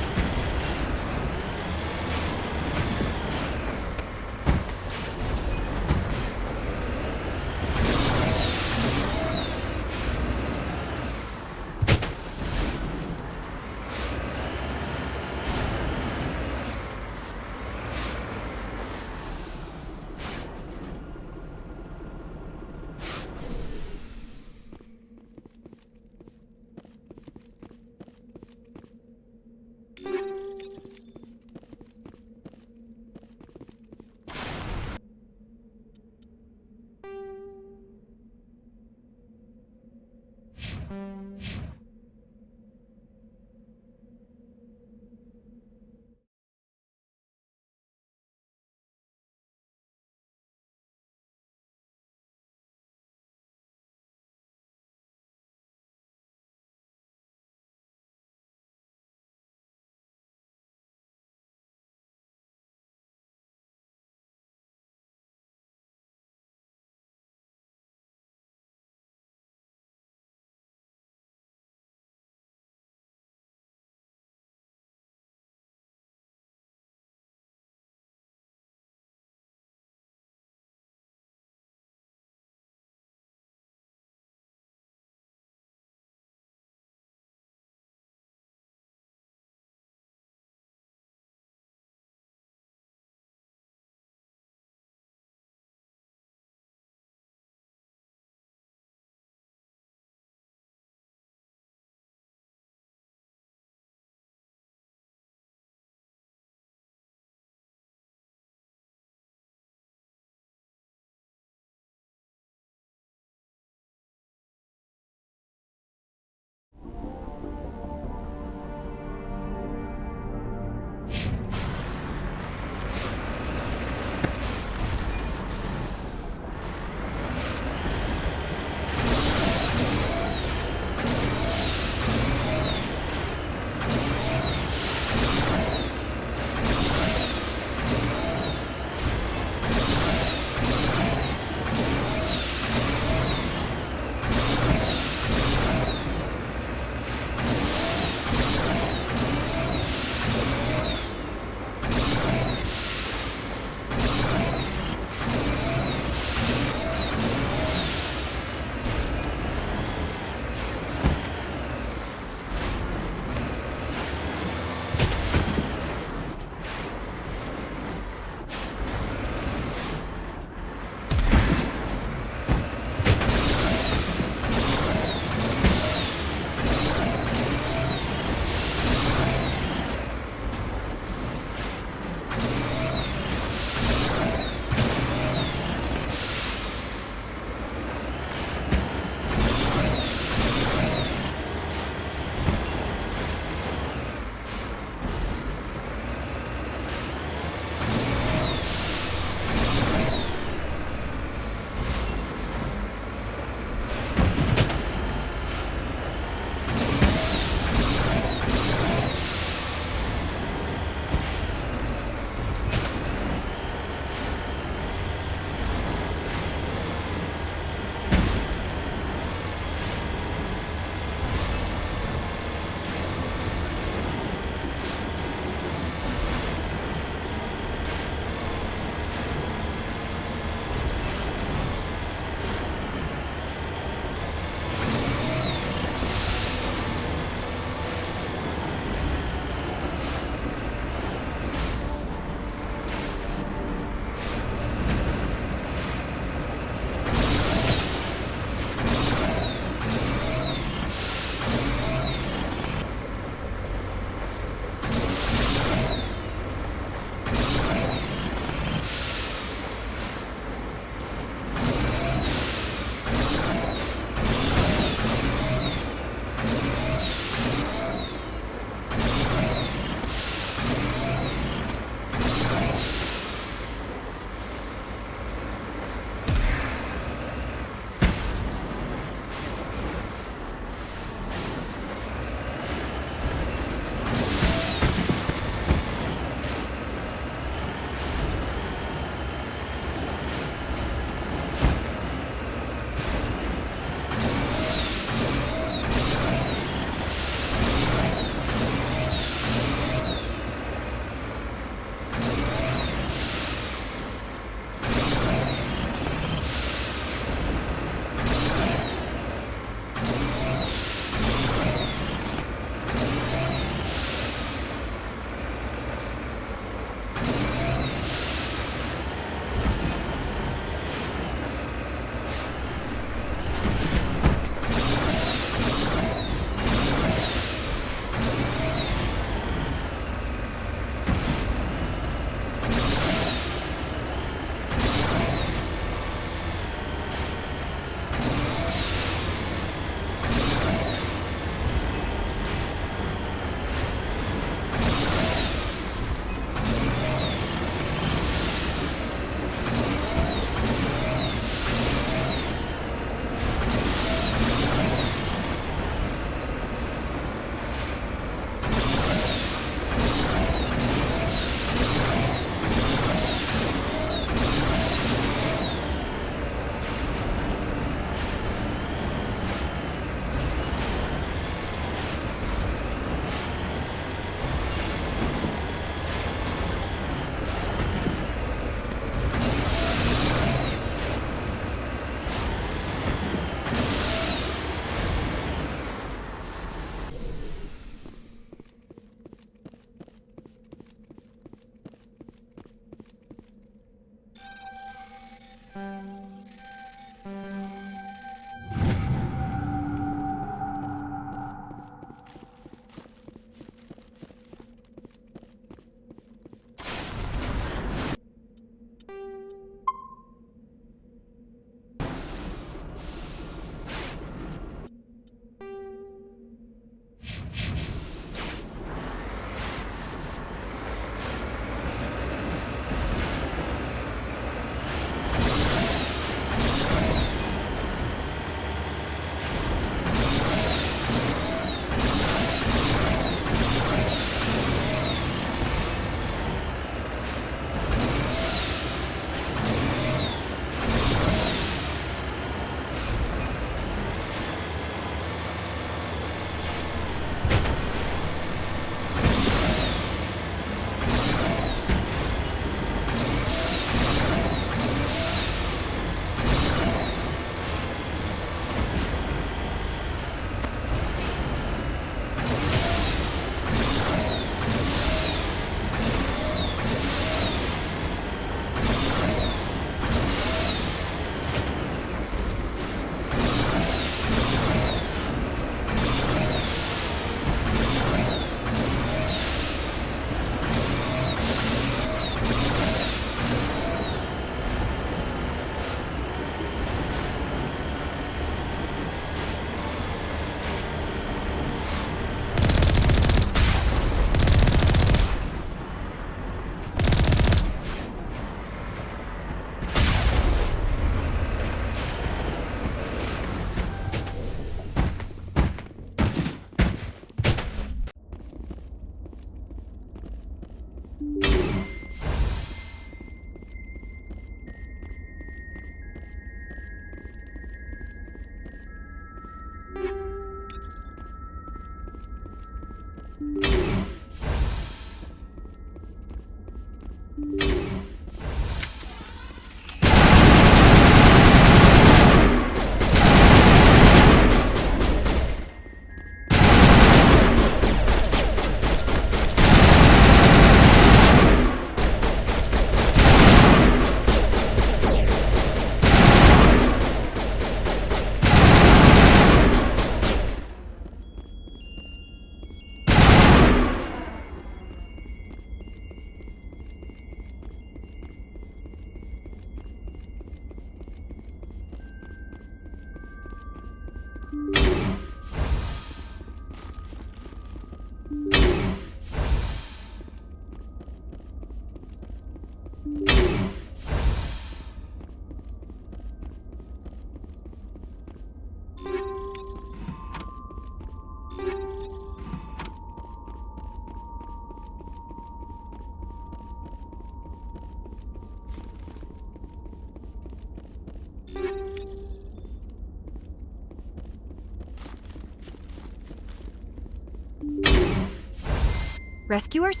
Rescuers?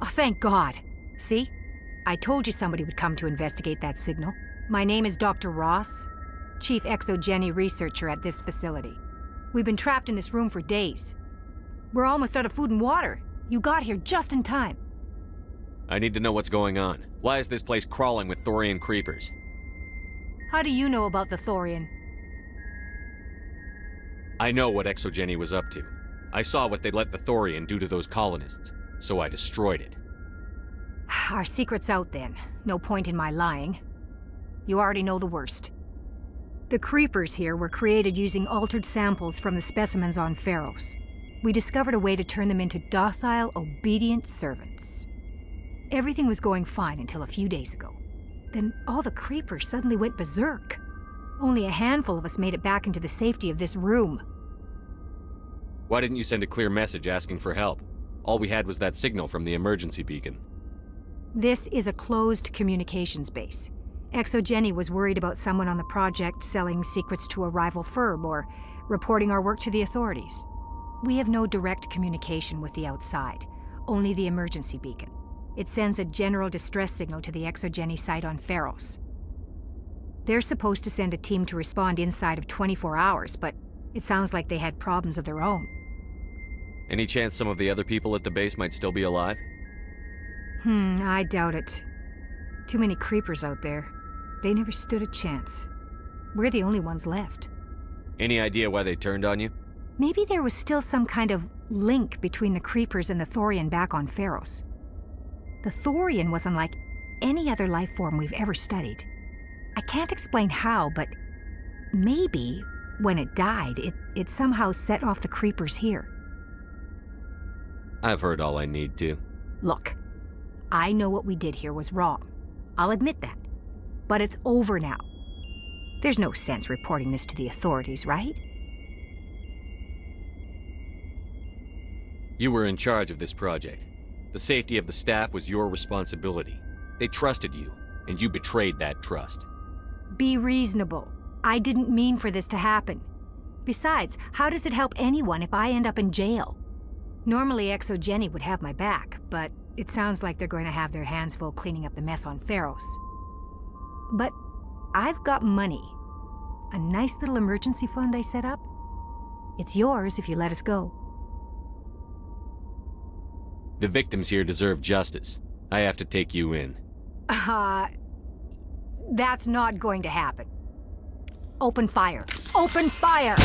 Oh, thank God. See? I told you somebody would come to investigate that signal. My name is Dr. Ross, Chief Exogeny Researcher at this facility. We've been trapped in this room for days. We're almost out of food and water. You got here just in time. I need to know what's going on. Why is this place crawling with Thorian creepers? How do you know about the Thorian? I know what Exogeny was up to. I saw what they let the Thorian do to those colonists, so I destroyed it. Our secret's out then. No point in my lying. You already know the worst. The creepers here were created using altered samples from the specimens on Pharos. We discovered a way to turn them into docile, obedient servants. Everything was going fine until a few days ago. Then all the creepers suddenly went berserk. Only a handful of us made it back into the safety of this room. Why didn't you send a clear message asking for help? All we had was that signal from the emergency beacon. This is a closed communications base. Exogeny was worried about someone on the project selling secrets to a rival firm or reporting our work to the authorities. We have no direct communication with the outside, only the emergency beacon. It sends a general distress signal to the Exogeny site on Pharos. They're supposed to send a team to respond inside of 24 hours, but it sounds like they had problems of their own. Any chance some of the other people at the base might still be alive? I doubt it. Too many creepers out there. They never stood a chance. We're the only ones left. Any idea why they turned on you? Maybe there was still some kind of link between the creepers and the Thorian back on Pharos. The Thorian was unlike any other life form we've ever studied. I can't explain how, but maybe when it died, it somehow set off the creepers here. I've heard all I need to. Look, I know what we did here was wrong. I'll admit that. But it's over now. There's no sense reporting this to the authorities, right? You were in charge of this project. The safety of the staff was your responsibility. They trusted you, and you betrayed that trust. Be reasonable. I didn't mean for this to happen. Besides, how does it help anyone if I end up in jail? Normally Exogeny would have my back, but it sounds like they're going to have their hands full cleaning up the mess on Pharos. But I've got money. A nice little emergency fund I set up. It's yours if you let us go. The victims here deserve justice. I have to take you in. That's not going to happen. Open fire. Open fire!